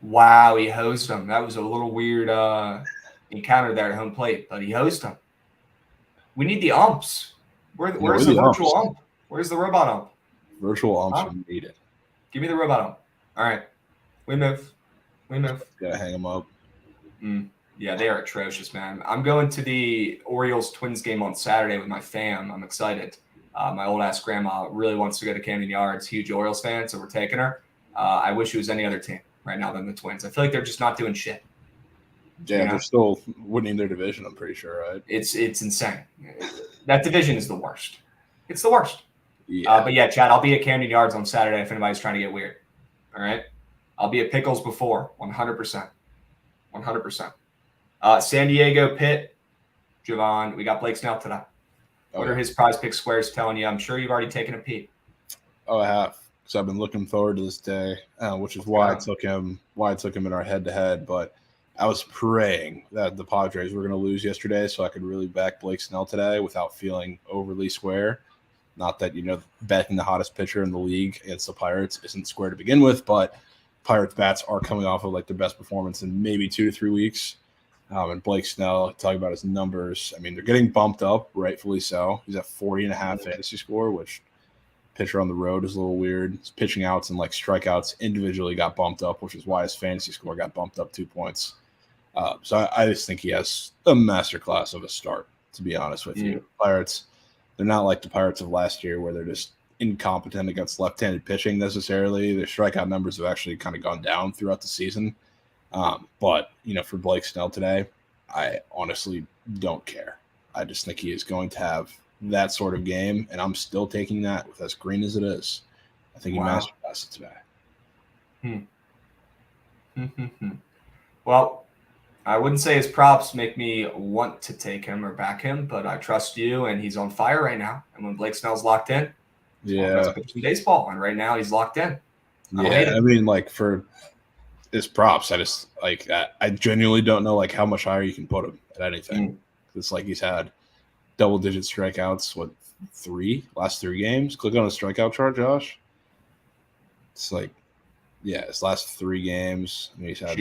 S1: Wow, he hosed him. That was a little weird encounter there at home plate, but he hosed him. We need the umps. Where's the virtual ump? Where's the robot ump?
S3: Virtual umps are needed.
S1: Give me the robot ump. All right. We move.
S3: Gotta hang them up.
S1: Yeah, they are atrocious, man. I'm going to the Orioles Twins game on Saturday with my fam. I'm excited. My old ass grandma really wants to go to Camden Yards. Huge Orioles fan, so we're taking her. I wish it was any other team right now than the Twins. I feel like they're just not doing shit.
S3: Yeah, they're still winning their division, I'm pretty sure, right?
S1: It's insane. That division is the worst. It's the worst.
S3: Yeah.
S1: But yeah, Chad, I'll be at Camden Yards on Saturday if anybody's trying to get weird. All right? I'll be at Pickles before, 100%. 100%. San Diego Pitt, Javon, we got Blake Snell today. What are his Prize Pick squares telling you? I'm sure you've already taken a peek.
S3: Oh, I have. So I've been looking forward to this day, which is why I took him in our head-to-head. But I was praying that the Padres were going to lose yesterday so I could really back Blake Snell today without feeling overly square. Not that, backing the hottest pitcher in the league against the Pirates isn't square to begin with, but Pirates bats are coming off of like their best performance in maybe 2 to 3 weeks. And Blake Snell, talking about his numbers, I mean, they're getting bumped up, rightfully so. He's at 40.5 fantasy score, which pitcher on the road is a little weird. His pitching outs and like strikeouts individually got bumped up, which is why his fantasy score got bumped up 2 points. So I just think he has a masterclass of a start, to be honest with you. Pirates, they're not like the Pirates of last year where they're just incompetent against left-handed pitching necessarily. Their strikeout numbers have actually kind of gone down throughout the season. But, for Blake Snell today, I honestly don't care. I just think he is going to have that sort of game, and I'm still taking that with as green as it is. I think he mastered Bassett today.
S1: Well, I wouldn't say his props make me want to take him or back him, but I trust you, and he's on fire right now. And when Blake Snell's locked in,
S3: Yeah,
S1: pitch in baseball, and right now he's locked in.
S3: I mean, like for his props, I just like I genuinely don't know like how much higher you can put him at anything. It's like he's had double-digit strikeouts. What, last three games? Click on the strikeout chart, Josh. It's like, yeah, his last 3 games. I mean, he's had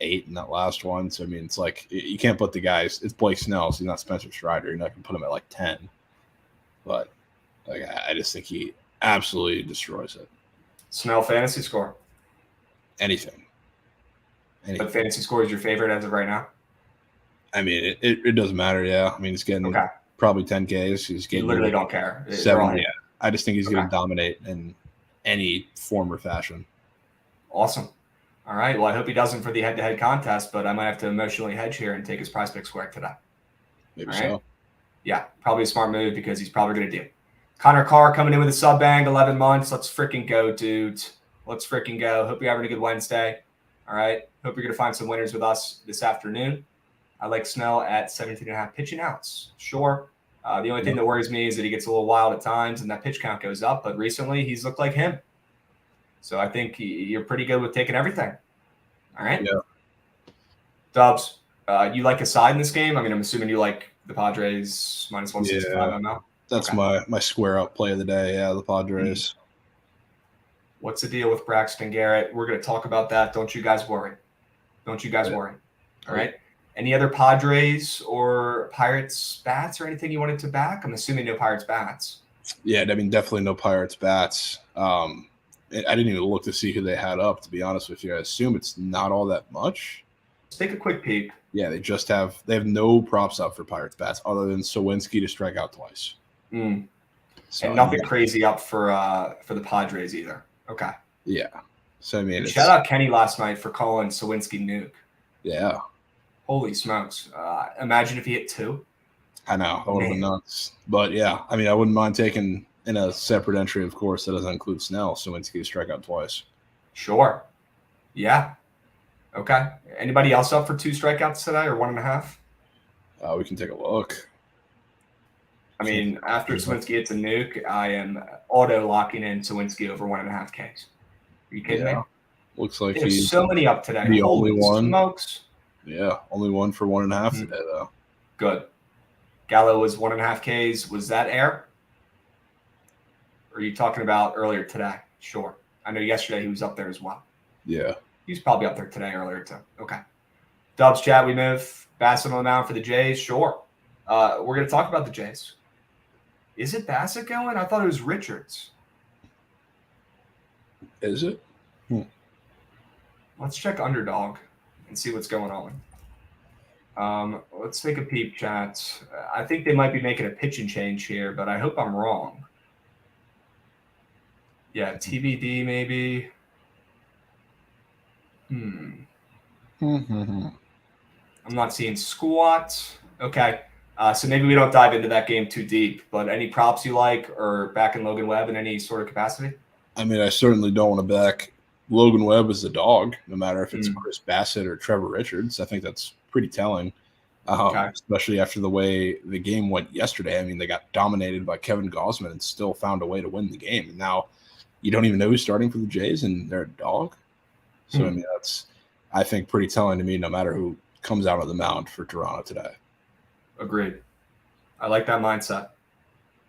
S3: 8 in that last one. So I mean, it's like you can't put the guys. It's Blake Snell, so he's not Spencer Strider. You're not gonna put him at like 10. But like, I just think he absolutely destroys it.
S1: Snell fantasy score.
S3: Anything.
S1: But fantasy score is your favorite as of right now?
S3: I mean, it doesn't matter. Yeah, I mean, he's getting probably 10 Ks. He's getting.
S1: You literally don't care.
S3: 7. Yeah, I just think he's going to dominate in any form or fashion.
S1: Awesome. All right. Well, I hope he doesn't for the head-to-head contest, but I might have to emotionally hedge here and take his prize pick square today.
S3: Maybe so.
S1: Yeah, probably a smart move because he's probably going to do. Connor Carr coming in with a sub-bang, 11 months. Let's freaking go, dude. Let's freaking go. Hope you're having a good Wednesday. All right. Hope you're going to find some winners with us this afternoon. I like Snell at 17.5 pitching outs. Sure. The only thing that worries me is that he gets a little wild at times and that pitch count goes up. But recently, he's looked like him. So I think you're pretty good with taking everything. All right.
S3: Yeah.
S1: Dubs, you like a side in this game? I mean, I'm assuming you like the Padres minus 165 ML.
S3: That's my square up play of the day. Yeah, the Padres.
S1: What's the deal with Braxton Garrett? We're going to talk about that. Don't you guys worry. Don't you guys worry. All right. Any other Padres or Pirates bats or anything you wanted to back? I'm assuming no Pirates bats.
S3: Yeah, I mean, definitely no Pirates bats. I didn't even look to see who they had up, to be honest with you. I assume it's not all that much.
S1: Let's take a quick peek.
S3: Yeah, they have no props up for Pirates bats other than Sawinski to strike out twice. So,
S1: and nothing crazy up for the Padres either. Okay.
S3: Yeah. So I mean,
S1: shout out Kenny last night for calling Sawinski nuke.
S3: Yeah.
S1: Holy smokes! Imagine if he hit 2.
S3: I know, that would have been nuts. But yeah, I mean, I wouldn't mind taking in a separate entry, of course, that doesn't include Snell. Sawinski to strike out twice.
S1: Sure. Yeah. Okay. Anybody else up for 2 strikeouts today or 1.5?
S3: We can take a look.
S1: I mean, after Sawinski hits a nuke, I am auto locking in Sawinski over 1.5 Ks. Are you kidding me?
S3: Looks like
S1: There's so many up today.
S3: The only one.
S1: Smokes.
S3: Yeah, only one for 1.5 today, though.
S1: Good. Gallo was 1.5 Ks. Was that air? Or are you talking about earlier today? Sure. I know yesterday he was up there as well.
S3: Yeah.
S1: He's probably up there today earlier too. Okay. Dubs chat, we move. Bassett on the mound for the Jays. Sure. We're going to talk about the Jays. Is it Bassett going? I thought it was Richards.
S3: Is it?
S1: Let's check Underdog and see what's going on. Let's take a peep, chat. I think they might be making a pitching change here, but I hope I'm wrong. Yeah, TBD maybe. I'm not seeing squat. Okay. So maybe we don't dive into that game too deep, but any props you like or back in Logan Webb in any sort of capacity?
S3: I mean, I certainly don't want to back Logan Webb as the dog, no matter if it's Chris Bassett or Trevor Richards. I think that's pretty telling, especially after the way the game went yesterday. I mean, they got dominated by Kevin Gausman and still found a way to win the game. And now you don't even know who's starting for the Jays, and they're a dog. So, I mean, that's, I think, pretty telling to me, no matter who comes out on the mound for Toronto today.
S1: Agreed. I like that mindset.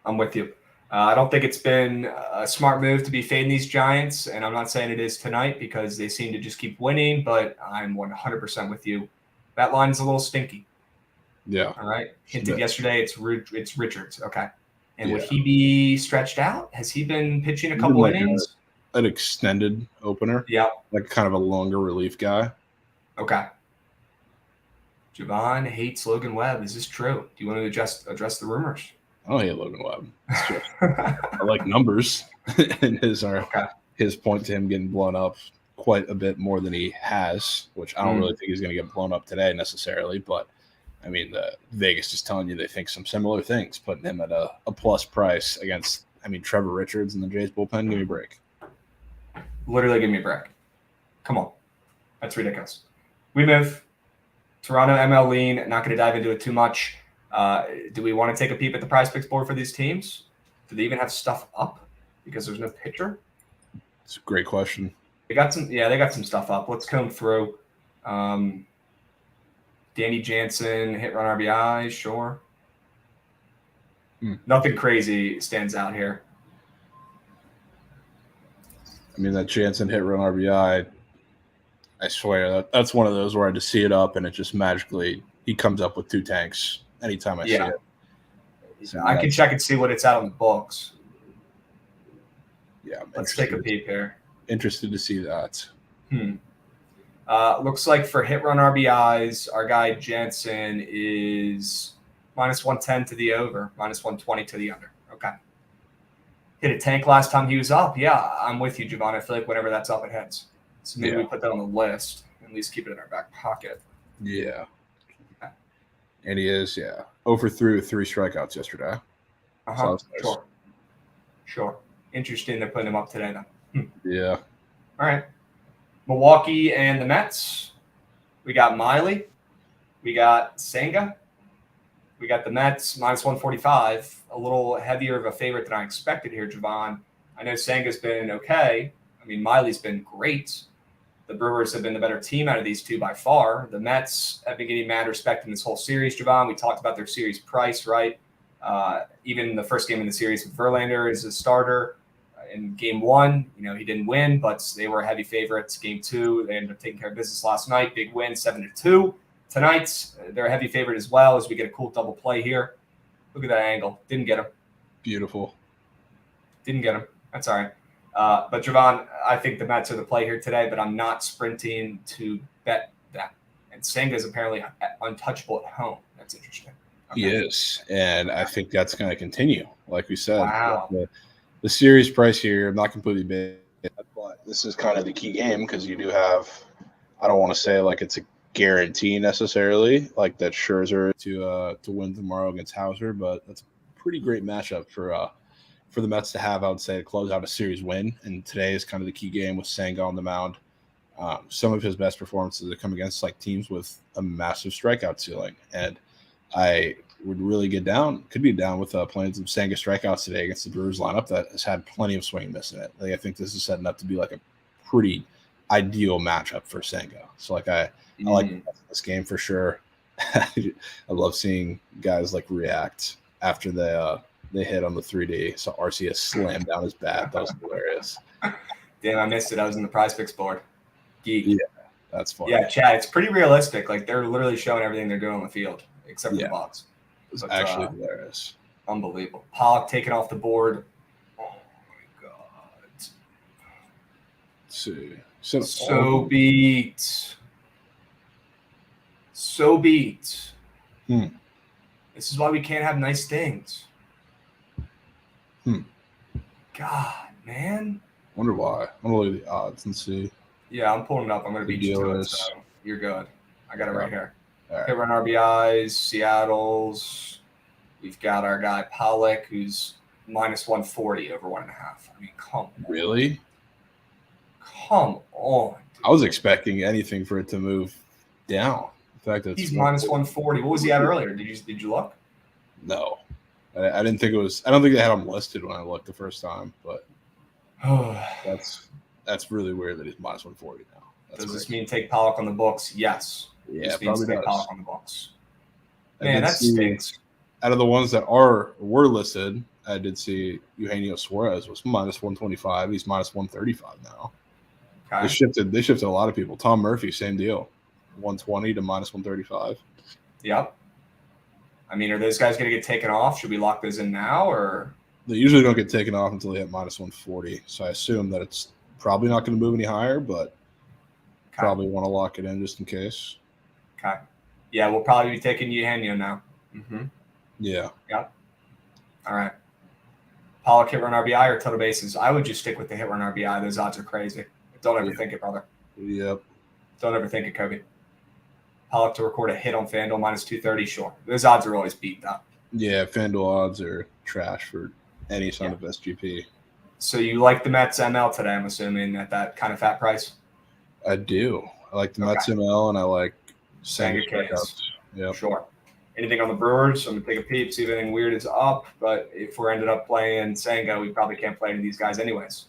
S1: I'm with you. I don't think it's been a smart move to be fading these Giants, and I'm not saying it is tonight because they seem to just keep winning, but I'm 100% with you. That line's a little stinky.
S3: Yeah.
S1: All right. Hinted yesterday it's Richards. Okay. And would he be stretched out? Has he been pitching a couple innings?
S3: An extended opener.
S1: Yeah.
S3: Like kind of a longer relief guy.
S1: Okay. Javon hates Logan Webb. Is this true? Do you want to address the rumors?
S3: I don't hate Logan Webb. It's just, I like numbers. And his point to him getting blown up quite a bit more than he has, which I don't really think he's going to get blown up today necessarily. But I mean, Vegas is telling you they think some similar things, putting him at a plus price against, I mean, Trevor Richards and the Jays bullpen. Give me a break.
S1: Literally, give me a break. Come on. That's ridiculous. We move. Toronto ML lean. Not going to dive into it too much. Do we want to take a peep at the prize picks board for these teams? Do they even have stuff up because there's no pitcher?
S3: It's a great question.
S1: They got some stuff up. Let's comb through. Danny Jansen, hit run RBI, sure. Nothing crazy stands out here.
S3: I mean, that Jansen hit run RBI, I swear that's one of those where I just see it up and it just magically he comes up with 2 tanks anytime I see it.
S1: So I can check and see what it's at on the books.
S3: Yeah,
S1: let's take a peep here.
S3: Interested to see that.
S1: Looks like for hit run RBIs, our guy Jansen is -110 to the over, -120 to the under. Okay. Hit a tank last time he was up. Yeah, I'm with you, Javon. I feel like whenever that's up, it hits. So maybe we put that on the list, at least keep it in our back pocket.
S3: Yeah. Okay. And he is, 0 for 3 with 3 strikeouts yesterday.
S1: So nice. Sure. Interesting they're putting him up today, though.
S3: Yeah.
S1: All right. Milwaukee and the Mets. We got Miley. We got Senga. We got the Mets -145. A little heavier of a favorite than I expected here, Javon. I know Senga's been okay. I mean, Miley's been great. The Brewers have been the better team out of these two by far. The Mets have been getting mad respect in this whole series, Javon. We talked about their series price, right? Even the first game in the series with Verlander as a starter. In game 1, he didn't win, but they were heavy favorites. Game 2, they ended up taking care of business last night. Big win, 7-2. Tonight, they're a heavy favorite as well as we get a cool double play here. Look at that angle. Didn't get him.
S3: Beautiful.
S1: Didn't get him. That's all right. But, Javon, I think the Mets are the play here today, but I'm not sprinting to bet that. And Senga is apparently untouchable at home. That's interesting. Okay.
S3: He is, and I think that's going to continue, like we said.
S1: Wow.
S3: The series price here, I'm not completely big, but this is kind of the key game because you do have, I don't want to say like it's a guarantee necessarily, like that Scherzer to win tomorrow against Hauser, but that's a pretty great matchup for the Mets to have, I would say, to close out a series win. And today is kind of the key game with Senga on the mound. Some of his best performances have come against like teams with a massive strikeout ceiling, and I would really could be down with playing some Senga strikeouts today against the Brewers lineup that has had plenty of swing and miss in it. Like, I think this is setting up to be like a pretty ideal matchup for Senga. So like I like this game for sure. I love seeing guys like react after they hit on the 3D. So RCS slammed down his bat. That was hilarious.
S1: Damn, I missed it. I was in the prize picks board. Geek.
S3: Yeah, that's fun.
S1: Yeah, Chad, it's pretty realistic. Like they're literally showing everything they're doing on the field, except for the box.
S3: It's actually hilarious.
S1: Unbelievable. Pollock taken off the board. Oh my god.
S3: Let's see.
S1: So beat. This is why we can't have nice things. God, man.
S3: Wonder why. I'm gonna look at the odds and see.
S1: Yeah, I'm pulling it up. I'm gonna beat you to it. So you're good. I got it right here.
S3: Right.
S1: Hit run RBIs, Seattle's. We've got our guy Pollock, who's -140 over 1.5. I mean, come on.
S3: Really?
S1: Come on. Dude.
S3: I was expecting anything for it to move down. In fact,
S1: he's -140. What was he at earlier? Did you look?
S3: No, I didn't think it was. I don't think they had him listed when I looked the first time, but that's really weird that he's -140 now.
S1: Does this mean take Pollock on the books? Yes.
S3: Yeah,
S1: this means
S3: probably
S1: take
S3: does.
S1: Pollock on the books. Man, that stinks.
S3: Out of the ones that were listed, I did see Eugenio Suarez was -125. He's -135 now.
S1: Okay.
S3: They shifted a lot of people. Tom Murphy, same deal, 120 to -135.
S1: Yep. I mean, are those guys going to get taken off? Should we lock those in now, or
S3: they usually don't get taken off until they hit -140? So I assume that it's probably not going to move any higher, but probably want to lock it in just in case.
S1: Okay. Yeah, we'll probably be taking Eugenio now. Mm-hmm.
S3: Yeah.
S1: Yep. All right. Pollock hit run RBI or total bases? I would just stick with the hit run RBI. Those odds are crazy. Don't ever think it, brother.
S3: Yep.
S1: Don't ever think it, Kobe. Pollock to record a hit on FanDuel minus 230. Sure, those odds are always beat up.
S3: Yeah, FanDuel odds are trash for any sort of SGP.
S1: So you like the Mets ML today? I'm assuming at that kind of fat price.
S3: I do. I like the Mets ML, and I like
S1: Sanger
S3: strikeouts. Yeah,
S1: sure. Anything on the Brewers? I'm gonna take a peep, see if anything weird is up. But if we're ended up playing Senga, we probably can't play any of these guys anyways.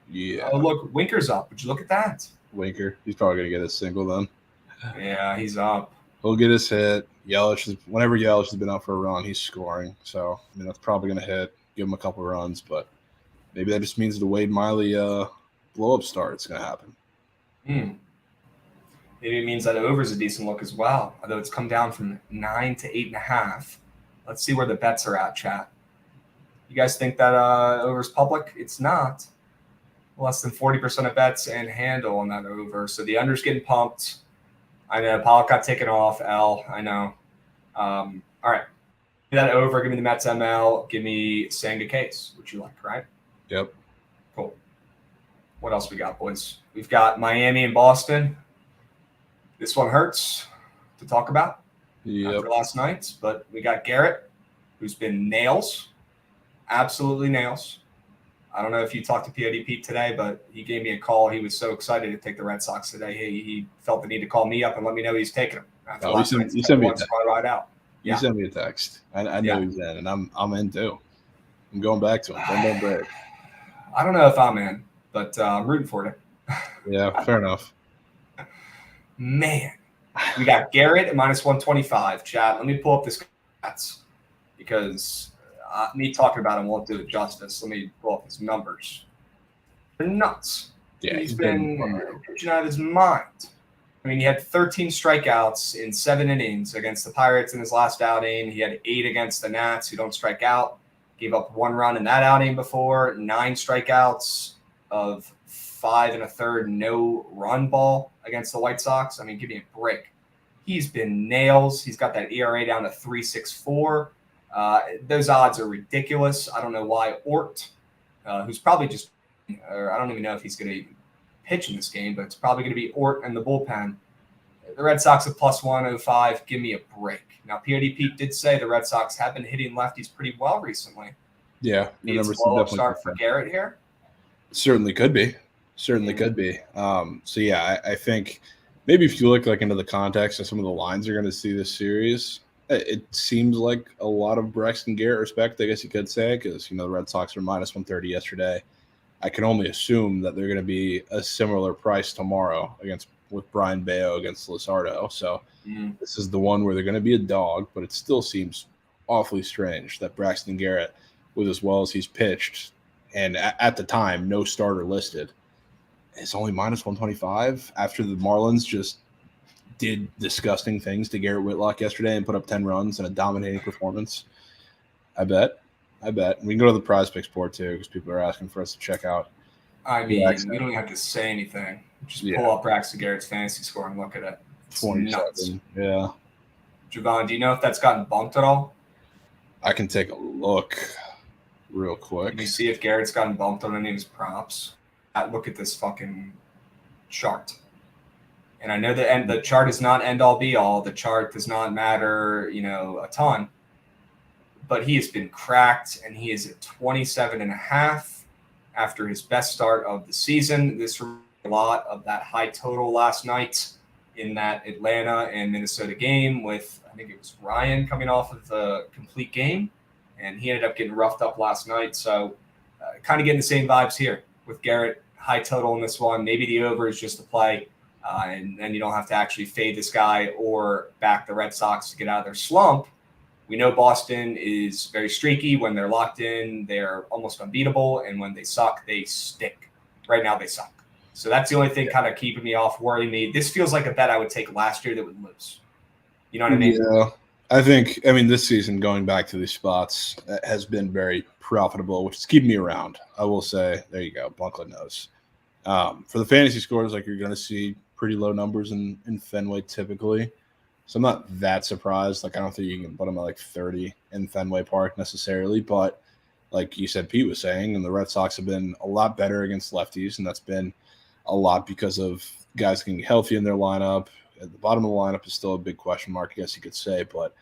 S3: Yeah.
S1: Oh, look, Winker's up. Would you look at that?
S3: Winker. He's probably gonna get a single then.
S1: Yeah, he's up.
S3: He'll get his hit. Whenever Yelich has been out for a run, he's scoring. So I mean that's probably gonna hit. Give him a couple runs, but maybe that just means the Wade Miley blow up start is gonna happen.
S1: Maybe it means that over is a decent look as well, although it's come down from 9 to 8.5. Let's see where the bets are at, chat. You guys think that over is public? It's not. Less than 40% of bets and handle on that over. So the under's getting pumped. I know Pollock got taken off. L, I know. All right. Give me that over. Give me the Mets ML. Give me Senga case, which you like, right?
S3: Yep.
S1: Cool. What else we got, boys? We've got Miami and Boston. This one hurts to talk about after last night, but we got Garrett, who's been nails, absolutely nails. I don't know if you talked to POD Pete today, but he gave me a call. He was so excited to take the Red Sox today. He felt the need to call me up and let me know he's taking them.
S3: You sent me a text.
S1: Right out. Yeah.
S3: You sent me a text. I know he's in, and I'm in too. I'm going back to him. Don't break.
S1: I don't know if I'm in, but I'm rooting for it.
S3: Yeah, fair enough.
S1: Man, we got Garrett at minus 125. Chad, let me pull up this stats because me talking about him won't do it justice. Let me pull up his numbers. They're nuts.
S3: Yeah,
S1: he's been pitching out of his mind. I mean, he had 13 strikeouts in 7 innings against the Pirates in his last outing. He had 8 against the Nats, who don't strike out. Gave up 1 run in that outing before. 9 strikeouts of 5 1/3 no-run ball against the White Sox. I mean, give me a break. He's been nails. He's got that ERA down to 3.64. Those odds are ridiculous. I don't know why Ort, who's probably just, or I don't even know if he's going to pitch in this game, but it's probably going to be Ort and the bullpen. The Red Sox at plus 105. Give me a break. Now, POD Pete did say the Red Sox have been hitting lefties pretty well recently.
S3: Yeah.
S1: Needs a blow-up start for Garrett here?
S3: Certainly could be. Could be. So, yeah, I think maybe if you look like into the context of some of the lines you're going to see this series, it seems like a lot of Braxton Garrett respect, I guess you could say, because, the Red Sox were minus 130 yesterday. I can only assume that they're going to be a similar price tomorrow with Brian Bayo against Luzardo. So this is the one where they're going to be a dog, but it still seems awfully strange that Braxton Garrett, with as well as he's pitched, and at the time, no starter listed, is only minus 125 after the Marlins just did disgusting things to Garrett Whitlock yesterday and put up 10 runs in a dominating performance. I bet. We can go to the Prize Picks board too because people are asking for us to check out.
S1: I mean, we don't have to say anything. Just pull up Braxton Garrett's fantasy score and look at it. It's
S3: 27.
S1: Nuts.
S3: Yeah.
S1: Javon, do you know if that's gotten bumped at all?
S3: I can take a look real quick.
S1: Can you see if Garrett's gotten bumped on any of his props? Look at this fucking chart. And I know the chart is not end all be all. The chart does not matter, a ton. But he has been cracked, and he is at 27.5 after his best start of the season. This reminded me a lot of that high total last night in that Atlanta and Minnesota game with, I think it was Ryan coming off of the complete game, and he ended up getting roughed up last night. So kind of getting the same vibes here with Garrett. High total in this one. Maybe the over is just a play, and then you don't have to actually fade this guy or back the Red Sox to get out of their slump. We know Boston is very streaky. When they're locked in, they're almost unbeatable, and when they suck, they stink. Right now, they suck. So that's the only thing kind of keeping me off, worrying me. This feels like a bet I would take last year that would lose. You know what I mean?
S3: Yeah. I mean, this season, going back to these spots, has been very profitable, which is keeping me around. I will say, there you go, Bunklet knows. For the fantasy scores, like you're going to see pretty low numbers in Fenway typically. So I'm not that surprised. Like I don't think you can put them at like 30 in Fenway Park necessarily. But like you said, Pete was saying, and the Red Sox have been a lot better against lefties, and that's been a lot because of guys getting healthy in their lineup At the bottom of the lineup is still a big question mark, I guess you could say, but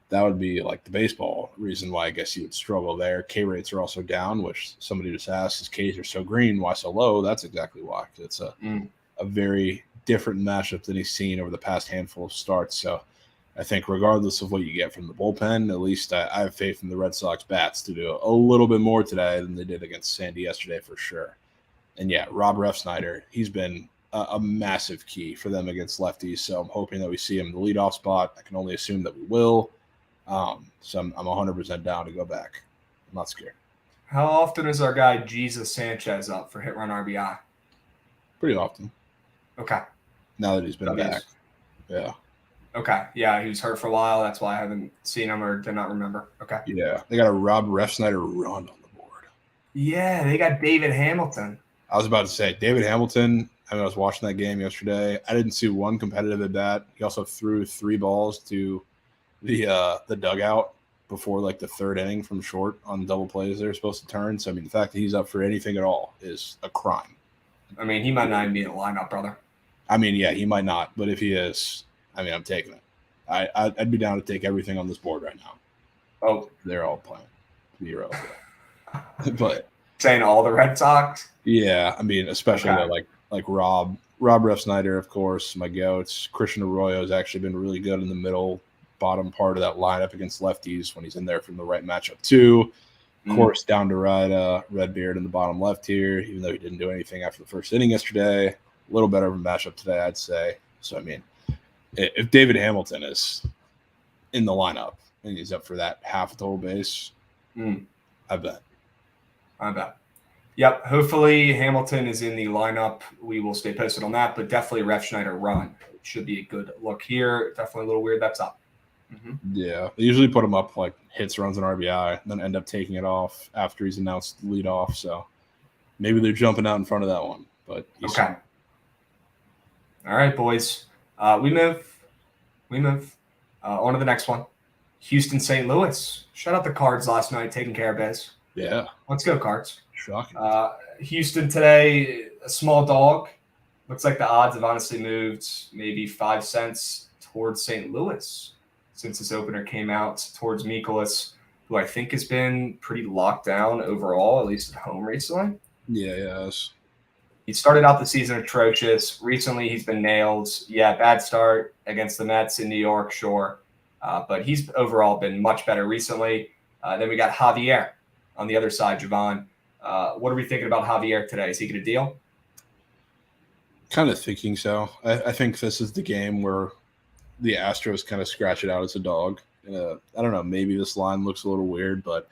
S3: that would be like the baseball reason why I guess you would struggle there. K rates are also down, which somebody just asked, is Ks are so green, why so low? That's exactly why. It's a very different matchup than he's seen over the past handful of starts. So I think regardless of what you get from the bullpen, at least I have faith in the Red Sox bats to do a little bit more today than they did against Sandy yesterday for sure. And yeah, Rob Refsnyder, he's been a massive key for them against lefties. So I'm hoping that we see him in the leadoff spot. I can only assume that we will. So I'm 100% down to go back. I'm not scared.
S1: How often is our guy Jesus Sanchez up for hit run RBI?
S3: Pretty often.
S1: Okay.
S3: Now that he's been back. Yeah.
S1: Okay. Yeah, he was hurt for a while. That's why I haven't seen him or did not remember. Okay.
S3: Yeah. They got a Rob Refsnyder run on the board.
S1: Yeah, they got David Hamilton.
S3: I was about to say, David Hamilton, I was watching that game yesterday. I didn't see one competitive at bat. He also threw 3 balls to the dugout before like the 3rd inning from short on double plays they're supposed to turn. So I mean, the fact that he's up for anything at all is a crime.
S1: I mean, he might not even be in the lineup, brother.
S3: I mean, yeah, he might not, but if he is, I mean, I'm taking it. I'd be down to take everything on this board right now.
S1: Oh,
S3: they're all playing 0. But
S1: saying all the Red Sox.
S3: Yeah, I mean, especially like Rob Refsnyder, of course, my goats. Christian Arroyo has actually been really good in the middle bottom part of that lineup against lefties when he's in there from the right matchup too. Of course, down to ride Redbeard in the bottom left here, even though he didn't do anything after the first inning yesterday. A little better of a matchup today, I'd say. So, I mean, if David Hamilton is in the lineup and he's up for that half total base, I bet.
S1: Yep. Hopefully Hamilton is in the lineup. We will stay posted on that, but definitely Refsnyder run. It should be a good look here. Definitely a little weird. That's up.
S3: Yeah, they usually put him up like hits, runs, and RBI, and then end up taking it off after he's announced lead off. So maybe they're jumping out in front of that one. But
S1: okay. All right, boys. We move. On to the next one. Houston, St. Louis. Shout out the Cards last night, taking care of biz.
S3: Yeah.
S1: Let's go, Cards.
S3: Shocking.
S1: Houston today, a small dog. Looks like the odds have honestly moved maybe 5 cents towards St. Louis since this opener came out towards Mikolas, who I think has been pretty locked down overall, at least at home recently.
S3: Yeah, yes.
S1: He started out the season atrocious. Recently, he's been nailed. Yeah, bad start against the Mets in New York, sure. But he's overall been much better recently. Then we got Javier on the other side, Javon. What are we thinking about Javier today? Is he going to deal?
S3: Kind of thinking so. I think this is the game where the Astros kind of scratch it out as a dog. I don't know. Maybe this line looks a little weird, but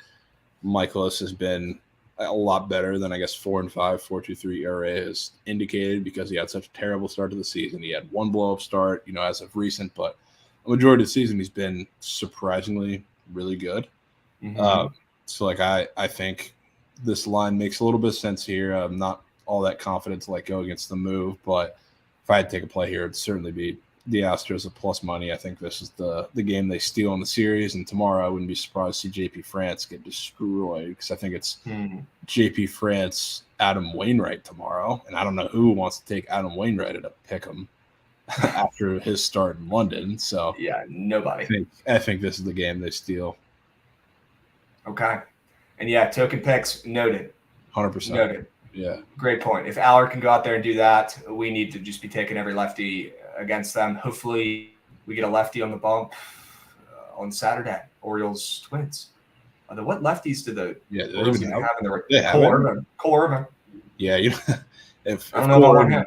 S3: Mikolas has been a lot better than I guess 4-5, 4.23 ERA has indicated because he had such a terrible start to the season. He had one blow-up start, as of recent, but a majority of the season he's been surprisingly really good. So I think this line makes a little bit of sense here. I'm not all that confident to go against the move, but if I had to take a play here, it'd certainly be the Astros at plus money. I think this is the game they steal in the series, and tomorrow I wouldn't be surprised to see JP France get destroyed because I think it's JP France, Adam Wainwright tomorrow, and I don't know who wants to take Adam Wainwright at a pick 'em after his start in London. So
S1: yeah, nobody.
S3: I think this is the game they steal.
S1: Okay, and yeah, token picks noted.
S3: 100%
S1: noted.
S3: Yeah,
S1: great point. If Allard can go out there and do that, we need to just be taking every lefty against them. Hopefully we get a lefty on the bump on Saturday. Orioles Twins. What lefties do the Orioles even have in the Cole Irvin.
S3: Yeah, if
S1: I don't know about him.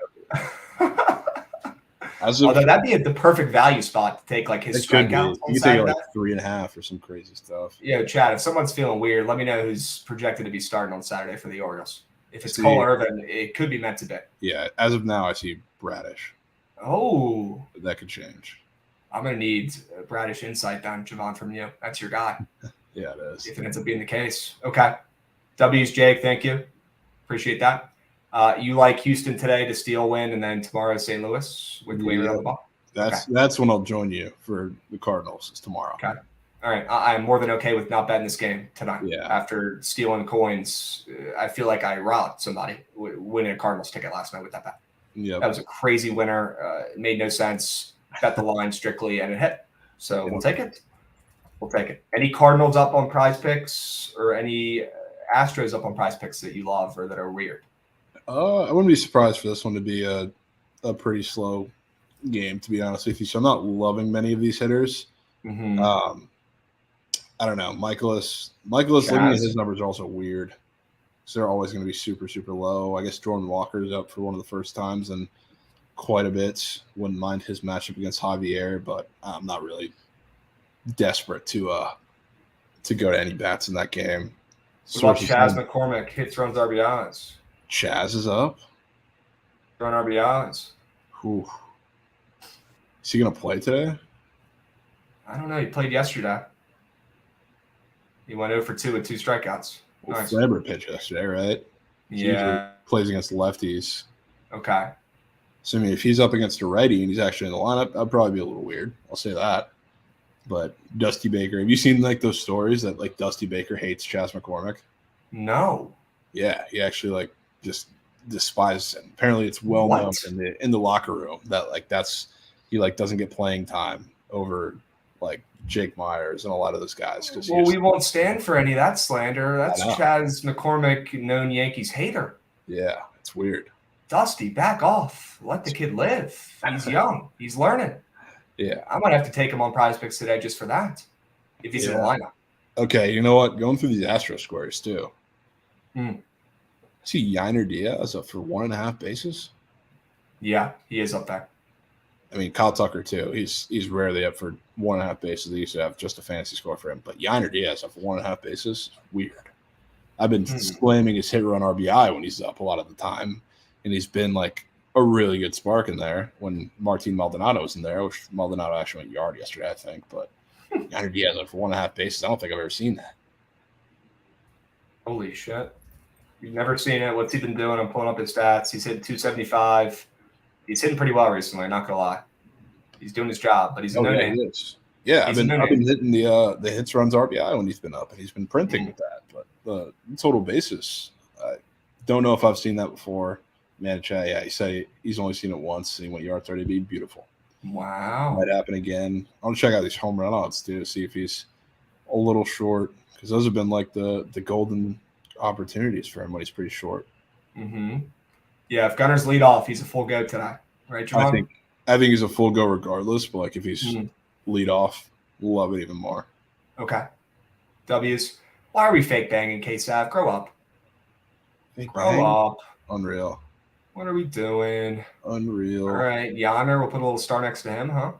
S1: Although that'd be the perfect value spot to take his strikeouts.
S3: You take 3.5 or some crazy stuff.
S1: Yeah, Chad, if someone's feeling weird, let me know who's projected to be starting on Saturday for the Orioles. If it's Cole Irvin, it could be meant to be.
S3: Yeah, as of now, I see Bradish.
S1: Oh.
S3: That could change.
S1: I'm going to need Bradish insight then, Javon, from you. That's your guy.
S3: Yeah, it is.
S1: If it ends up being the case. Okay. W's, Jake, thank you. Appreciate that. You like Houston today to steal win, and then tomorrow St. Louis with Wainwright on the ball?
S3: That's when I'll join you for the Cardinals. It's tomorrow.
S1: Okay. All right. I'm more than okay with not betting this game tonight.
S3: Yeah.
S1: After stealing coins, I feel like I robbed somebody winning a Cardinals ticket last night with that bet.
S3: Yeah.
S1: That was a crazy winner. It made no sense. bet the line strictly, and it hit. So we'll take it. We'll take it. Any Cardinals up on Prize Picks or any Astros up on Prize Picks that you love or that are weird?
S3: I wouldn't be surprised for this one to be a pretty slow game, to be honest with you. So I'm not loving many of these hitters.
S1: Mm-hmm.
S3: I don't know. Michaelis looking at his numbers are also weird. So they're always going to be super, super low. I guess Jordan Walker's up for one of the first times in quite a bit. Wouldn't mind his matchup against Javier, but I'm not really desperate to go to any bats in that game.
S1: What about Chas McCormick? Hits, runs, RBIs.
S3: Chaz is up.
S1: Run RBIs.
S3: Ooh. Is he going to play today?
S1: I don't know. He played yesterday. He went 0 for 2 with 2 strikeouts.
S3: Well,
S1: Nice.
S3: Framber pitched yesterday, right? He
S1: Yeah.
S3: plays against lefties.
S1: Okay.
S3: So, I mean, if he's up against a righty and he's actually in the lineup, that'd probably be a little weird. I'll say that. But Dusty Baker, have you seen like those stories that like Dusty Baker hates Chas McCormick?
S1: No.
S3: Yeah, he actually like just despises him. Apparently, it's well known in the locker room that like he like doesn't get playing time over like Jake Myers and a lot of those guys.
S1: Well, we won't stand for any of that slander. That's Chas McCormick, known Yankees hater.
S3: Yeah, it's weird.
S1: Dusty, back off. Let the kid live. He's young. He's learning.
S3: Yeah.
S1: I might have to take him on Prize Picks today just for that, if he's in the lineup.
S3: Okay, you know what? Going through these Astro squares too.
S1: Hmm.
S3: See Yiner Diaz up for 1.5 bases.
S1: Yeah, he is up there.
S3: I mean, Kyle Tucker too. He's rarely up for 1.5 bases. They used to have just a fantasy score for him, but Yiner Diaz up for 1.5 bases. Weird. I've been slamming his hit run RBI when he's up a lot of the time, and he's been like a really good spark in there when Martin Maldonado was in there, which Maldonado actually went yard yesterday, I think. But Yiner Diaz up for 1.5 bases. I don't think I've ever seen that.
S1: Holy shit. You've never seen it. What's he been doing? I'm pulling up his stats. He's hit 275. He's hitting pretty well recently, not going to lie. He's doing his job, but he's a no-name.
S3: Yeah, I've been hitting the hits, runs, RBI when he's been up, and he's been printing with that. But the total bases, I don't know if I've seen that before. Manichae, yeah, he said he's only seen it once, and he went yard 30. Be beautiful.
S1: Wow.
S3: Might happen again. I want to check out these home run odds too, see if he's a little short, because those have been like the golden opportunities for him when he's pretty short.
S1: Mm-hmm. Yeah, if Gunner's lead off, he's a full go today, right, Javon?
S3: I think he's a full go regardless, but like if he's lead off, love it even more.
S1: Okay. W's. Why are we fake banging K-Sav? Grow up. Grow up.
S3: Unreal.
S1: What are we doing?
S3: Unreal.
S1: All right, Yonder, we'll put a little star next to him, huh?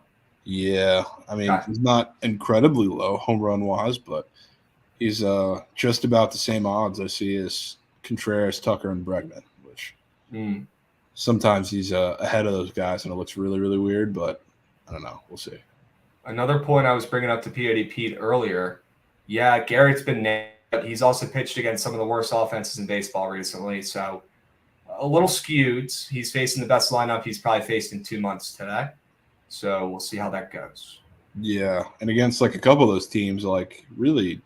S3: Yeah. I mean, he's not incredibly low home run wise, but he's just about the same odds I see as Contreras, Tucker, and Bregman, which sometimes he's ahead of those guys, and it looks really, really weird, but I don't know. We'll see.
S1: Another point I was bringing up to POD Pete earlier, yeah, Garrett's been named, but he's also pitched against some of the worst offenses in baseball recently, so a little skewed. He's facing the best lineup he's probably faced in 2 months today, so we'll see how that goes.
S3: Yeah, and against like a couple of those teams, like really,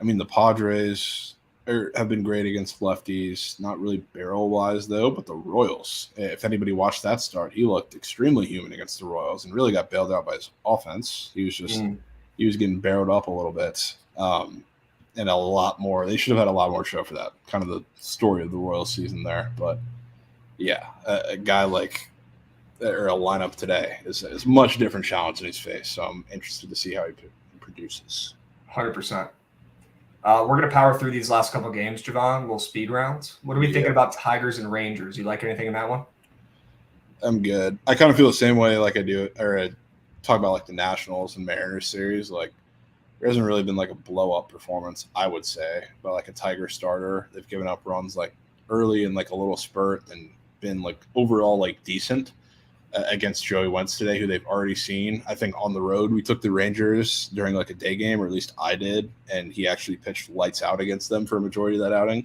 S3: I mean, the Padres have been great against lefties, not really barrel-wise, though, but the Royals, if anybody watched that start, he looked extremely human against the Royals and really got bailed out by his offense. He was just he was getting barreled up a little bit and a lot more. They should have had a lot more show for that, kind of the story of the Royals season there. But, yeah, a guy like or a lineup today is a much different challenge than he's faced, so I'm interested to see how he produces.
S1: 100%. We're going to power through these last couple games, Javon, little speed rounds. What are we thinking about Tigers and Rangers? You like anything in that one?
S3: I'm good. I kind of feel the same way like I do, or I talk about like the Nationals and Mariners series. Like there hasn't really been like a blow-up performance, I would say, but like a Tiger starter. They've given up runs like early in like a little spurt and been like overall like decent against Joey Wentz today, who they've already seen. I think on the road, we took the Rangers during like a day game, or at least I did, and he actually pitched lights out against them for a majority of that outing.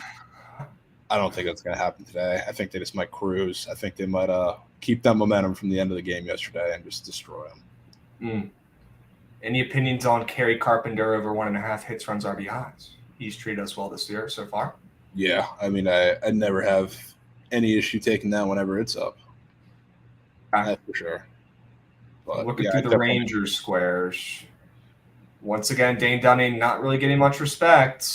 S3: I don't think that's going to happen today. I think they just might cruise. I think they might keep that momentum from the end of the game yesterday and just destroy them.
S1: Any opinions on Kerry Carpenter over 1.5 hits, runs, RBIs? He's treated us well this year so far.
S3: Yeah, I mean, I never have any issue taking that whenever it's up. That's for sure. But
S1: Looking
S3: yeah,
S1: through the Rangers squares. Once again, Dane Dunning not really getting much respect.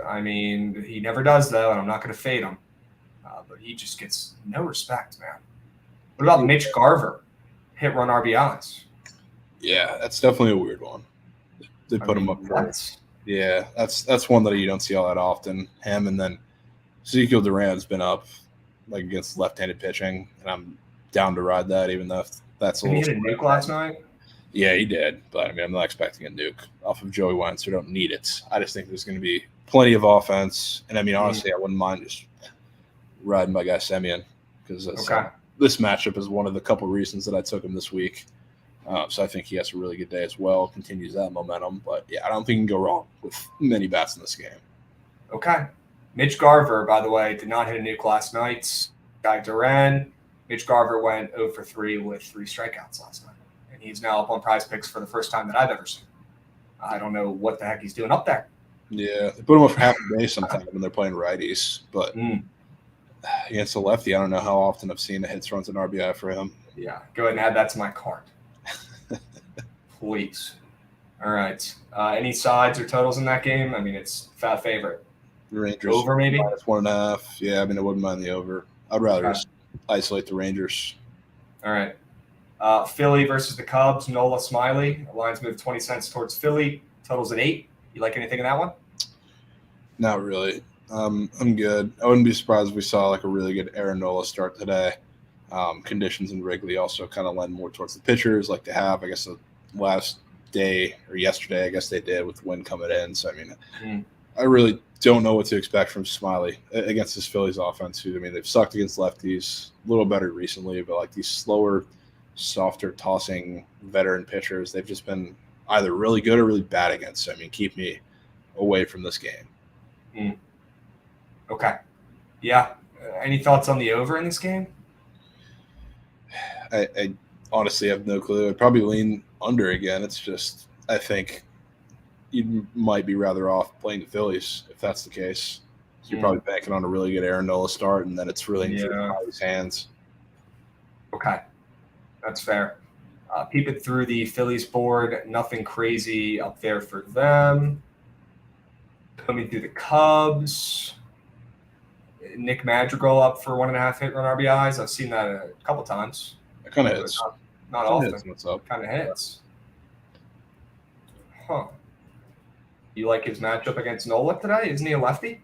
S1: I mean, he never does, though, and I'm not going to fade him. But he just gets no respect, man. What about Mitch Garver? Hit run RBIs.
S3: Yeah, that's definitely a weird one. They put him up for. Yeah, that's one that you don't see all that often. Him, and then Ezekiel Duran's been up like against left-handed pitching, and I'm down to ride that, even though that's a
S1: Did he
S3: little.
S1: hit a nuke last night?
S3: Yeah, he did, but I mean, I'm not expecting a nuke off of Joey Wentz. We don't need it. I just think there's going to be plenty of offense, and I mean, honestly, I wouldn't mind just riding my guy Semien because this matchup is one of the couple reasons that I took him this week. So I think he has a really good day as well, continues that momentum. But, yeah, I don't think you can go wrong with many bats in this game.
S1: Okay. Mitch Garver, by the way, did not hit a nuke last night. Guy Duran. Mitch Garver went 0 for 3 with 3 strikeouts last night. And he's now up on Prize Picks for the first time that I've ever seen. I don't know what the heck he's doing up there.
S3: Yeah, they put him up half a day sometimes when they're playing righties. But against the lefty, I don't know how often I've seen a hits, runs, and RBI for him.
S1: Yeah, go ahead and add that to my card. Please. All right. Any sides or totals in that game? I mean, it's fat favorite.
S3: Rangers
S1: over maybe
S3: -1.5. Yeah, I mean, I wouldn't mind the over. I'd rather just isolate the Rangers.
S1: All right. Philly versus the Cubs. Nola Smiley. Lines moved 20 cents towards Philly. Totals at 8. You like anything in that one?
S3: Not really. I'm good. I wouldn't be surprised if we saw like a really good Aaron Nola start today. Conditions in Wrigley also kind of lend more towards the pitchers like they have. I guess the last day or yesterday, I guess they did with the wind coming in. So, I mean, I really don't know what to expect from Smiley against this Phillies offense. Who, I mean, they've sucked against lefties, a little better recently, but like these slower, softer tossing veteran pitchers, they've just been either really good or really bad against. So, I mean, keep me away from this game.
S1: Okay. Yeah. Any thoughts on the over in this game?
S3: I honestly have no clue. I'd probably lean under again. It's just, I think you might be rather off playing the Phillies if that's the case. So you're probably banking on a really good Aaron Nola start, and then it's really in Smiley's hands.
S1: Okay. That's fair. Peeping through the Phillies board, nothing crazy up there for them. Coming through the Cubs. Nick Madrigal up for 1.5 hit run RBIs. I've seen that a couple times.
S3: It kind of hits.
S1: Not often.
S3: What's up?
S1: Kind of hits. Huh. You like his matchup against Nola today? Isn't he a lefty?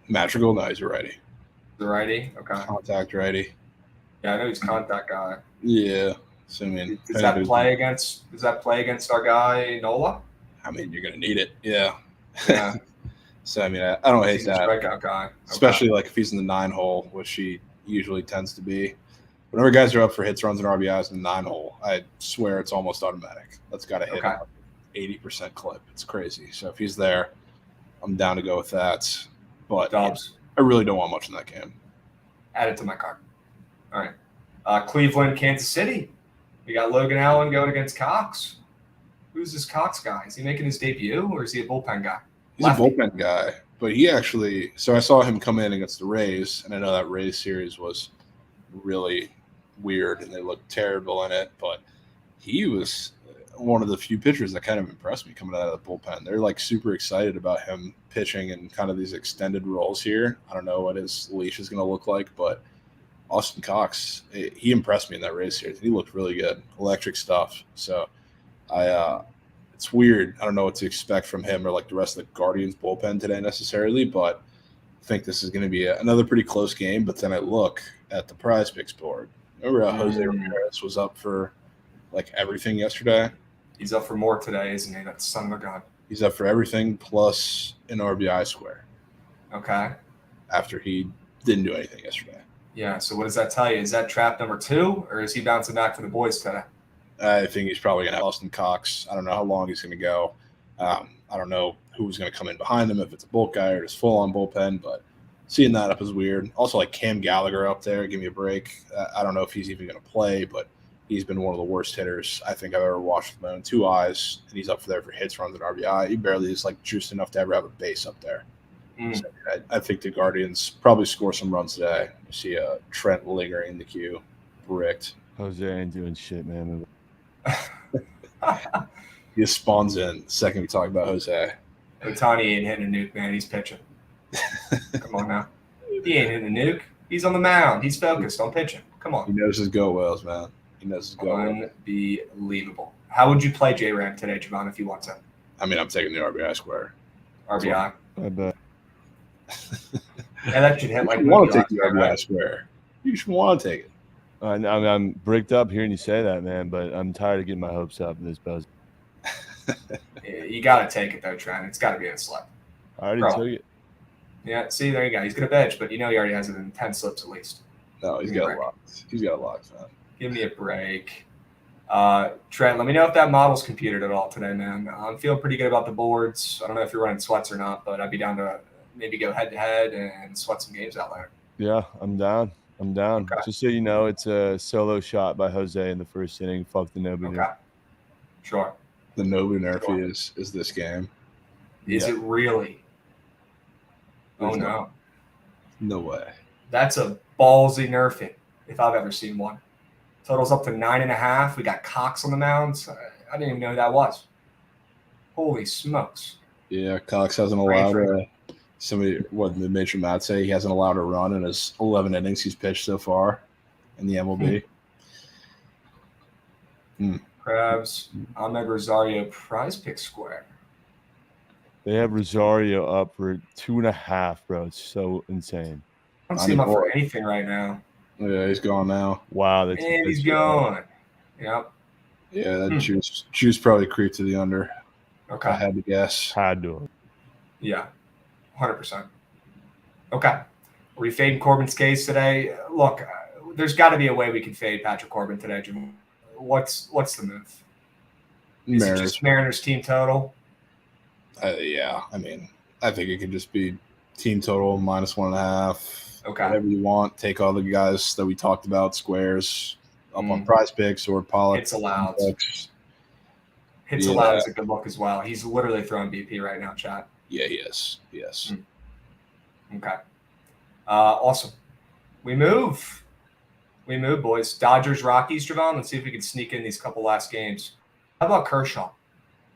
S3: Madrigal? No, he's a righty.
S1: The righty? Okay.
S3: Contact righty.
S1: Yeah, I know he's a contact guy.
S3: Yeah. So, I mean,
S1: does that play against our guy Nola?
S3: I mean, you're gonna need it. Yeah.
S1: Yeah.
S3: So, I mean, I don't hate that.
S1: Strikeout guy.
S3: Especially like if he's in the 9 hole, which he usually tends to be. Whenever guys are up for hits, runs, and RBIs in the 9 hole, I swear it's almost automatic. That's got to hit 80% clip. It's crazy. So if he's there, I'm down to go with that. But I really don't want much in that game.
S1: Add it to my card. All right. Cleveland, Kansas City. We got Logan Allen going against Cox. Who's this Cox guy? Is he making his debut, or is he a bullpen guy?
S3: He's a bullpen guy, but he actually – so I saw him come in against the Rays, and I know that Rays series was really weird, and they looked terrible in it, but he was one of the few pitchers that kind of impressed me coming out of the bullpen. They're, like, super excited about him pitching in kind of these extended roles here. I don't know what his leash is going to look like, but Austin Cox, he impressed me in that Rays series. He looked really good, electric stuff. So it's weird. I don't know what to expect from him or like the rest of the Guardians bullpen today necessarily, but I think this is going to be another pretty close game. But then I look at the Prize Picks board. Remember how Jose Ramirez was up for like everything yesterday?
S1: He's up for more today, isn't he? That son of a gun.
S3: He's up for everything plus an RBI square.
S1: Okay.
S3: After he didn't do anything yesterday.
S1: Yeah. So what does that tell you? Is that trap number 2, or is he bouncing back for the boys today?
S3: I think he's probably going to have Austin Cox. I don't know how long he's going to go. I don't know who's going to come in behind him, if it's a bulk guy or just full-on bullpen, but seeing that up is weird. Also, like Cam Gallagher up there, give me a break. I don't know if he's even going to play, but he's been one of the worst hitters I think I've ever watched with my own 2 eyes, and he's up there for hits, runs, and RBI. He barely is like juiced enough to ever have a base up there. So I think the Guardians probably score some runs today. You see Trent lingering in the queue, bricked.
S4: Jose ain't doing shit, man.
S3: He just spawns in the second we talk about Jose.
S1: Otani ain't hitting a nuke, man. He's pitching. Come on now. He ain't hitting a nuke. He's on the mound. He's focused on pitching. Come
S3: He
S1: on.
S3: knows his go wells, man. He knows his go wells.
S1: Unbelievable. How would you play J-Ram today, Javon, if you want to?
S3: I mean, I'm taking the RBI square.
S1: RBI.
S4: I bet.
S1: Yeah, that should hit like
S3: You want to take the
S1: Mookie
S3: RBI
S1: right?
S3: square. You just want to take it.
S4: I'm bricked up hearing you say that, man, but I'm tired of getting my hopes up in this buzz.
S1: Yeah, you got to take it, though, Trent. It's got to be a slip.
S4: I already
S1: Bro.
S4: took it.
S1: Yeah, see, there you go. He's going to bench, but you know he already has it in 10 slips at least.
S3: No, he's got it locked. He's got it locked, man.
S1: Give me a break. Trent, let me know if that model's computed at all today, man. I'm feeling pretty good about the boards. I don't know if you're running sweats or not, but I'd be down to maybe go head-to-head and sweat some games out there.
S4: Yeah, I'm down.
S1: Okay.
S4: Just so you know, it's a solo shot by Jose in the first inning. Fuck the nobody.
S1: Okay. Sure.
S3: The Nobu Nerfy is this game.
S1: Is
S4: Yeah.
S1: it really? Oh,
S3: There's
S1: no.
S3: No way.
S1: That's a ballsy nerfing if I've ever seen one. Totals up to 9.5. We got Cox on the mound. I didn't even know who that was. Holy smokes.
S3: Yeah, Cox hasn't allowed somebody, what did Major Matt say? He hasn't allowed a run in his 11 innings he's pitched so far in the MLB.
S1: Krabs, Ahmed Rosario, prize pick square.
S4: They have Rosario up for 2.5, bro. It's so insane.
S1: I don't see him up for anything right now.
S3: Yeah, he's gone now.
S4: Wow, that's
S1: And he's gone. Yep.
S3: Yeah, that juice probably creeped to the under. I
S1: Okay.
S3: had to guess.
S4: Had to.
S1: Yeah. 100%. Okay. Are we fading Corbin's case today? Look, there's got to be a way we can fade Patrick Corbin today, Jim. What's the move? Is it just Mariners team total?
S3: Yeah, I mean, I think it could just be team total -1.5.
S1: Okay.
S3: Whatever you want. Take all the guys that we talked about, squares, up on
S1: Mm.
S3: prize picks or Pollock.
S1: Hits allowed.
S3: Picks.
S1: Hits
S3: Yeah.
S1: allowed is a good look as well. He's literally throwing BP right now, chat.
S3: Yeah, he is. Yes.
S1: Okay. Awesome. We move, boys. Dodgers, Rockies, Javon. Let's see if we can sneak in these couple last games. How about Kershaw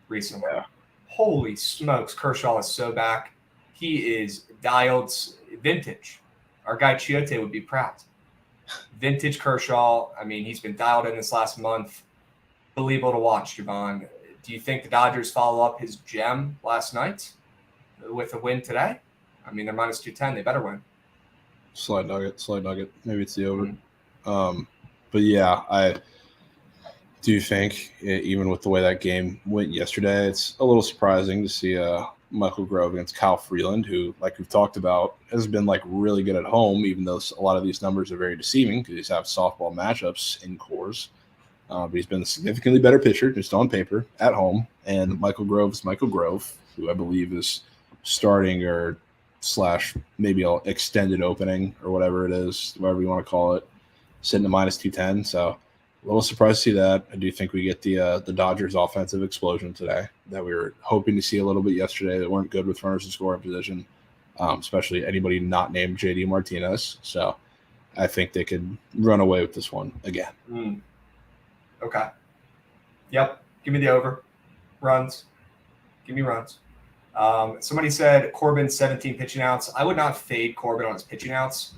S1: recently?
S3: Yeah.
S1: Holy smokes. Kershaw is so back. He is dialed vintage. Our guy Chiote would be proud. Vintage Kershaw. I mean, he's been dialed in this last month. Unbelievable to watch, Javon. Do you think the Dodgers follow up his gem last night with a win today? I mean, they're -210. They better win.
S3: Slight nugget. Maybe it's the over. But yeah, I do think even with the way that game went yesterday, it's a little surprising to see Michael Grove against Kyle Freeland, who, like we've talked about, has been like really good at home, even though a lot of these numbers are very deceiving because he's have softball matchups in cores. But he's been a significantly better pitcher just on paper at home. And Michael Grove is Michael Grove, who I believe is starting or / maybe an extended opening or whatever it is, whatever you want to call it, sitting at -210. So a little surprised to see that. I do think we get the Dodgers offensive explosion today that we were hoping to see a little bit yesterday that weren't good with runners in scoring position, especially anybody not named JD Martinez. So I think they could run away with this one again.
S1: Okay. Yep. Give me the over. Runs. Give me runs. Somebody said Corbin 17 pitching outs. I would not fade Corbin on his pitching outs.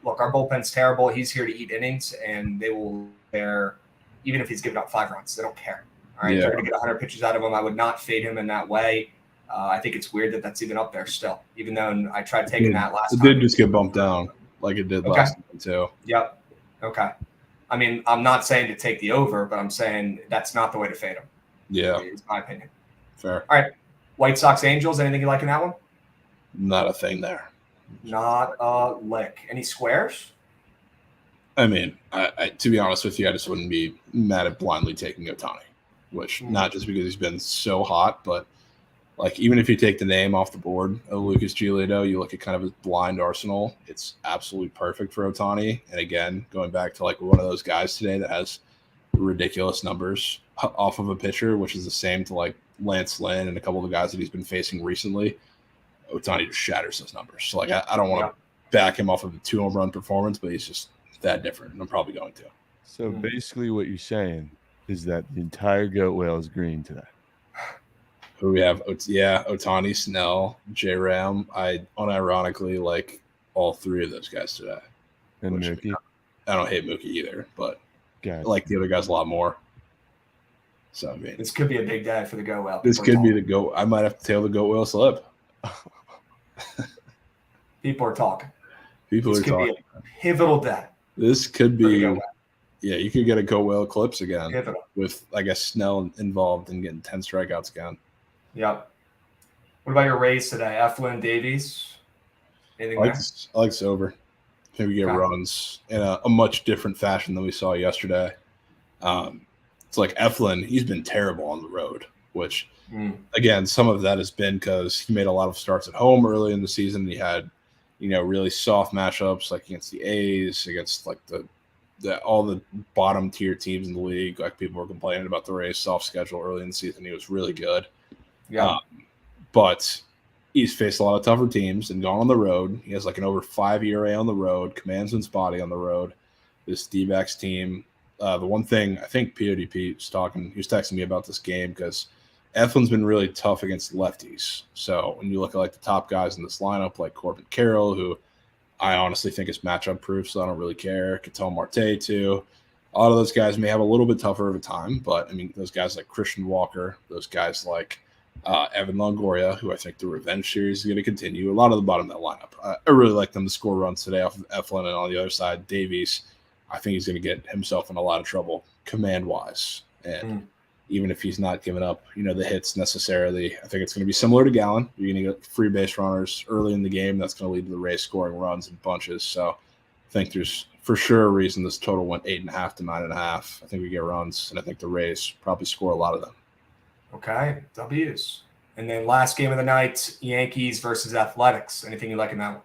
S1: Look, our bullpen's terrible. He's here to eat innings, and they will care even if he's giving up 5 runs. They don't care. All right, they're going to get 100 pitches out of him. I would not fade him in that way. I think it's weird that that's even up there still, even though I tried taking that last time.
S3: It did just get bumped down like it did last time, too.
S1: Yep. Okay. I mean, I'm not saying to take the over, but I'm saying that's not the way to fade him.
S3: Yeah.
S1: Is my opinion.
S3: Fair.
S1: All right. White Sox Angels. Anything you like in that one?
S3: Not a thing there.
S1: Not a lick. Any squares?
S3: I mean, I to be honest with you, I just wouldn't be mad at blindly taking Otani, which not just because he's been so hot, but like even if you take the name off the board of Lucas Giolito, you look at kind of his blind arsenal. It's absolutely perfect for Otani. And again, going back to like one of those guys today that has ridiculous numbers off of a pitcher, which is the same to like Lance Lynn and a couple of the guys that he's been facing recently. Otani just shatters those numbers. So like I don't want to back him off of a 2 home run performance, but he's just that different, and I'm probably going to.
S4: So basically what you're saying is that the entire goat whale is green today.
S3: Who we have? Otani, Snell, J Ram. I unironically like all three of those guys today.
S4: And
S3: Which,
S4: Mookie.
S3: I don't hate Mookie either, but
S4: Gotcha.
S3: I like the other guys a lot more. So I mean,
S1: This could be a big day for the Go Whale.
S3: this could be the goat. I might have to tail the goat whale slip.
S1: People are talking.
S3: People
S1: This
S3: are
S1: could
S3: talking.
S1: be a pivotal day.
S3: This could
S1: for the
S3: be.
S1: Go Whale.
S3: Yeah, you could get a goat whale eclipse again
S1: Pivotal.
S3: with, I guess, Snell involved in getting 10 strikeouts again.
S1: Yep. What about your Rays today? Eflin, Davies? Anything
S3: I like
S1: there?
S3: this, I like this over. I think we get
S1: Okay.
S3: runs in a much different fashion than we saw yesterday. It's like Eflin, he's been terrible on the road, which, again, some of that has been because he made a lot of starts at home early in the season. He had, really soft matchups like against the A's, against like all the bottom tier teams in the league. Like people were complaining about the Rays' soft schedule early in the season. He was really good.
S1: Yeah.
S3: But he's faced a lot of tougher teams and gone on the road. He has like an over 5 ERA on the road, commands his body on the road. This D-backs team. The one thing I think PODP was talking, he was texting me about this game because Eflin's been really tough against lefties. So when you look at like the top guys in this lineup, like Corbin Carroll, who I honestly think is matchup proof, so I don't really care. Ketel Marte too. A lot of those guys may have a little bit tougher of a time, but I mean, those guys like Christian Walker, those guys like Evan Longoria, who I think the revenge series is going to continue. A lot of the bottom of that lineup. I really like them to score runs today off of Eflin, and on the other side, Davies. I think he's going to get himself in a lot of trouble command-wise. And even if he's not giving up, the hits necessarily, I think it's going to be similar to Gallen. You're going to get free base runners early in the game. That's going to lead to the Rays scoring runs in bunches. So I think there's for sure a reason this total went 8.5 to 9.5. I think we get runs, and I think the Rays probably score a lot of them.
S1: Okay. W's. And then last game of the night, Yankees versus Athletics. Anything you like in that one?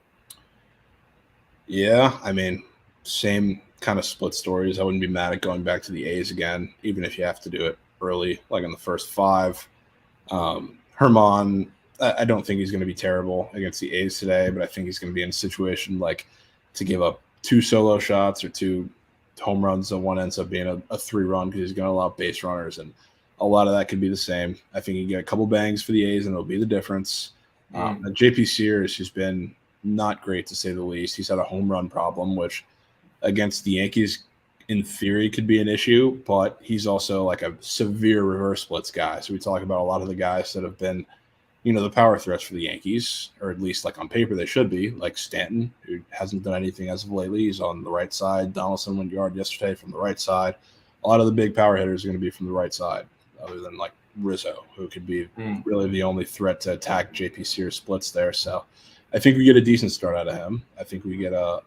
S3: Yeah, I mean, same kind of split stories. I wouldn't be mad at going back to the A's again, even if you have to do it early, like in the first 5. Herman, I don't think he's going to be terrible against the A's today, but I think he's going to be in a situation like to give up 2 solo shots or 2 home runs, and one ends up being a 3-run because he's going to allow base runners, and a lot of that could be the same. I think you get a couple bangs for the A's, and it'll be the difference. JP Sears, who's been not great to say the least, he's had a home run problem, which against the Yankees, in theory, could be an issue, but he's also like a severe reverse splits guy. So we talk about a lot of the guys that have been, the power threats for the Yankees, or at least like on paper they should be, like Stanton, who hasn't done anything as of lately. He's on the right side. Donaldson went yard yesterday from the right side. A lot of the big power hitters are going to be from the right side, other than like Rizzo, who could be really the only threat to attack JP Sears splits there. So I think we get a decent start out of him. I think we get a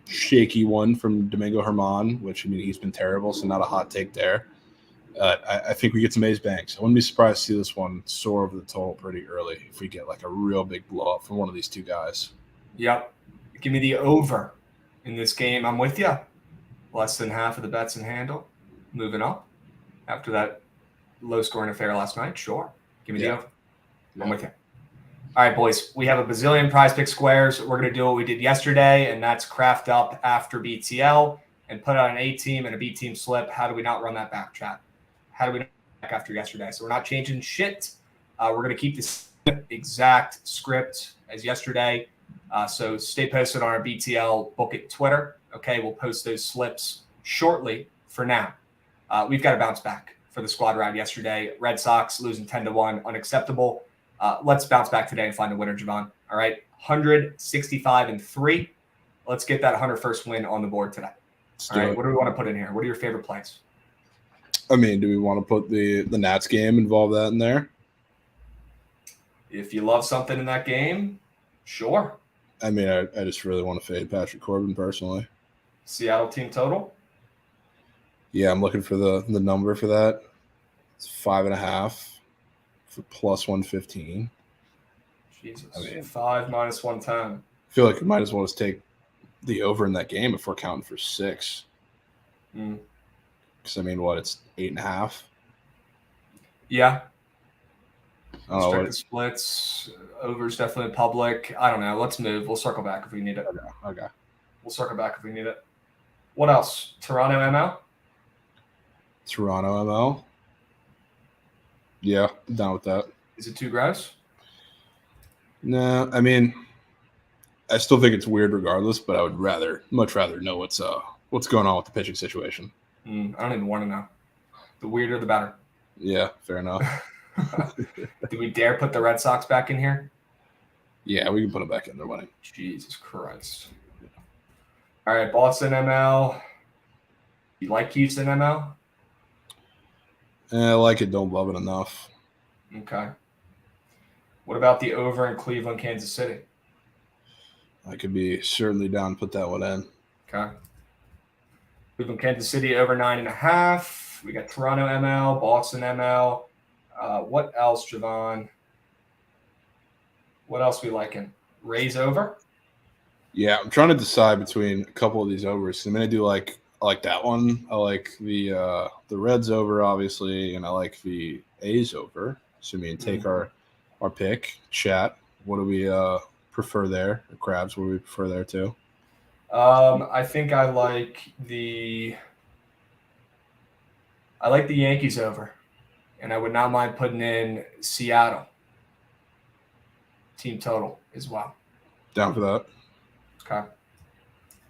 S3: shaky one from Domingo Herman, which, I mean, he's been terrible, so not a hot take there. I think we get some A's banks. I wouldn't be surprised to see this one soar over the total pretty early if we get like a real big blow up from one of these two guys.
S1: Yep. Give me the over in this game. I'm with you. Less than half of the bets in handle. Moving up after that low-scoring affair last night. Sure. Give me the over. I'm with you. All right, boys. We have a bazillion Prize Pick squares. We're going to do what we did yesterday, and that's craft up after BTL and put out an A team and a B team slip. How do we not run that back, chat? How do we not back after yesterday? So we're not changing shit. We're going to keep this exact script as yesterday. So stay posted on our BTL Book It Twitter. Okay, we'll post those slips shortly. For now, we've got to bounce back for the squad ride yesterday. Red Sox losing 10-1, unacceptable. Let's bounce back today and find a winner, Javon. All right, 165-3. Let's get that 101st win on the board today. All right, what do we want to put in here? What are your favorite plays?
S3: I mean, do we want to put the Nats game, involve that in there?
S1: If you love something in that game, sure.
S3: I mean, I just really want to fade Patrick Corbin personally.
S1: Seattle team total?
S3: Yeah, I'm looking for the number for that. It's 5.5 for plus 115.
S1: Jesus.
S3: I mean,
S1: 5 minus 110.
S3: I feel like we might as well just take the over in that game if we're counting for 6. Because, I mean, it's 8.5?
S1: Yeah.
S3: I don't know
S1: Restricted splits. Over's definitely public. I don't know. Let's move. We'll circle back if we need it.
S3: Okay.
S1: We'll circle back if we need it. What else? Toronto ML?
S3: Toronto ML. Yeah, down with that.
S1: Is it too gross?
S3: No, I mean, I still think it's weird regardless, but I would much rather know what's going on with the pitching situation.
S1: I don't even want to know. The weirder, the better.
S3: Yeah, fair enough.
S1: Do we dare put the Red Sox back in here?
S3: Yeah, we can put them back in. They're winning.
S1: Jesus Christ. All right, Boston ML. You like Houston ML?
S3: I like it. Don't love it enough.
S1: Okay. What about the over in Cleveland, Kansas City?
S3: I could be certainly down to put that one in.
S1: Okay. Cleveland, Kansas City over 9.5. We got Toronto ML, Boston ML. What else, Javon? What else we liking? Rays over?
S3: Yeah, I'm trying to decide between a couple of these overs. I'm gonna do I like that one. I like the Reds over, obviously, and I like the A's over. So take our pick. Chat. What do we prefer there? The Crabs, what do we prefer there too?
S1: I think I like the Yankees over, and I would not mind putting in Seattle team total as well.
S3: Down for that.
S1: Okay.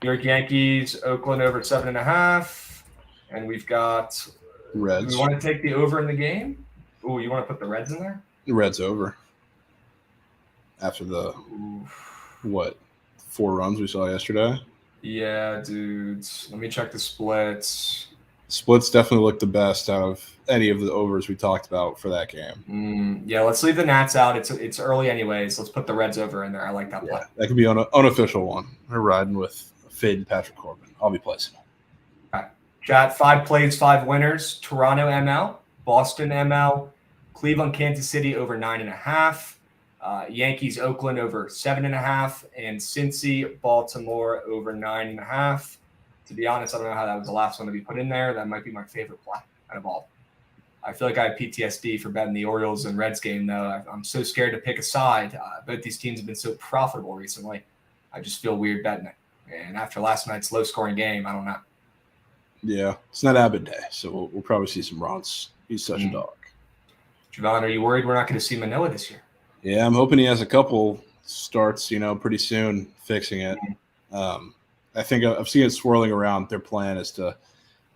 S1: New York Yankees, Oakland over 7.5, and we've got
S3: Reds.
S1: Do we want to take the over in the game? Oh, you want to put the Reds in there?
S3: Reds over. After the 4 runs we saw yesterday.
S1: Yeah, dudes. Let me check the splits.
S3: Splits definitely look the best out of any of the overs we talked about for that game.
S1: Yeah, let's leave the Nats out. It's early anyways. Let's put the Reds over in there. I like that play.
S3: That could be an unofficial one. We're riding with Fade and Patrick Corbin. I'll be placing it.
S1: All right. Chat, 5 plays, 5 winners. Toronto ML, Boston ML, Cleveland, Kansas City over 9.5. Yankees, Oakland over 7.5, and Cincy, Baltimore over 9.5. To be honest, I don't know how that was the last one to be put in there. That might be my favorite play out of all. I feel like I have PTSD for betting the Orioles and Reds game, though. I'm so scared to pick a side. Both these teams have been so profitable recently. I just feel weird betting it. And after last night's low-scoring game, I don't know.
S3: Yeah, it's not Abbott Day, so we'll probably see some runs. He's such a dog.
S1: Javon, are you worried we're not going to see Manoah this year?
S3: Yeah, I'm hoping he has a couple starts, pretty soon, fixing it. I think I've seen it swirling around. Their plan is to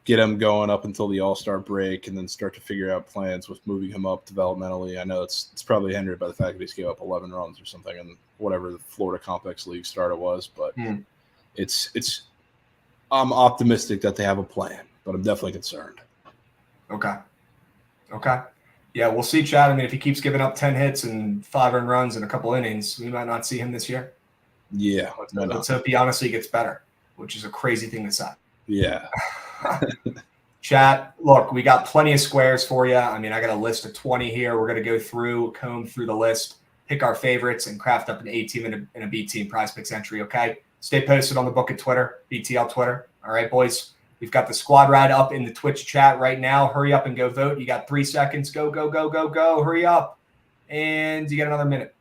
S3: get him going up until the All-Star break and then start to figure out plans with moving him up developmentally. I know it's probably hindered by the fact that he's gave up 11 runs or something in whatever the Florida Complex League start it was, but it's I'm optimistic that they have a plan, but I'm definitely concerned.
S1: Okay. Yeah, we'll see, Chad. I mean, if he keeps giving up 10 hits and 5 earned runs in a couple innings, we might not see him this year.
S3: Yeah.
S1: Let's hope he honestly gets better, which is a crazy thing to say.
S3: Yeah.
S1: Chat, look, we got plenty of squares for you. I mean, I got a list of 20 here. We're going to go comb through the list, pick our favorites, and craft up an A team and a B team prize picks entry, okay? Stay posted on the book at Twitter, BTL Twitter. All right, boys. We've got the squad ride up in the Twitch chat right now. Hurry up and go vote. You got 3 seconds. Go. Hurry up. And you get another minute.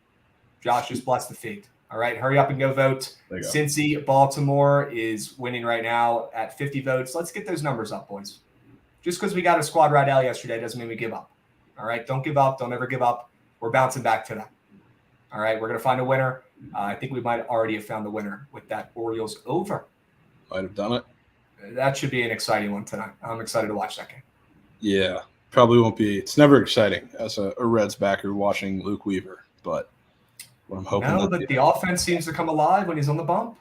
S1: Josh just blessed the feed. All right, hurry up and go vote. Cincy, Baltimore is winning right now at 50 votes. Let's get those numbers up, boys. Just because we got a squad ride out yesterday doesn't mean we give up. All right, don't give up. Don't ever give up. We're bouncing back today. All right, we're going to find a winner. I think we might already have found the winner with that Orioles over.
S3: Might have done it.
S1: That should be an exciting one tonight. I'm excited to watch that game.
S3: Yeah, probably won't be. It's never exciting as a Reds backer watching Luke Weaver, but what I'm hoping.
S1: No, but the offense seems to come alive when he's on the bump.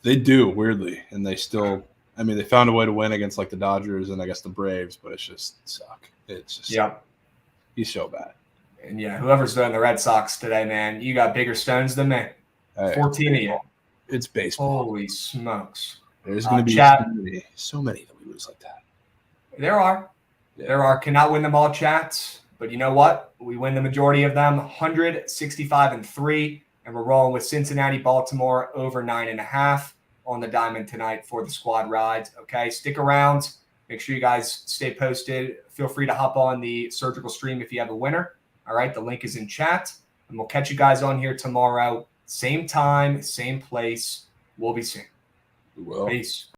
S3: They do, weirdly, and they still. I mean, they found a way to win against the Dodgers and I guess the Braves, but it's just suck. It's just he's so bad.
S1: And whoever's voting the Red Sox today, man, you got bigger stones than me.
S3: Hey,
S1: 14 of you.
S3: It's baseball.
S1: Holy smokes.
S3: There's going to be so many that we lose like that.
S1: There are. Yeah. There are. Cannot win them all, chats. But you know what? We win the majority of them. 165-3. And we're rolling with Cincinnati, Baltimore over 9.5 on the diamond tonight for the squad rides. Okay, stick around. Make sure you guys stay posted. Feel free to hop on the surgical stream if you have a winner. All right, the link is in chat. And we'll catch you guys on here tomorrow. Same time, same place. We'll be seeing.
S3: We will.
S1: Peace.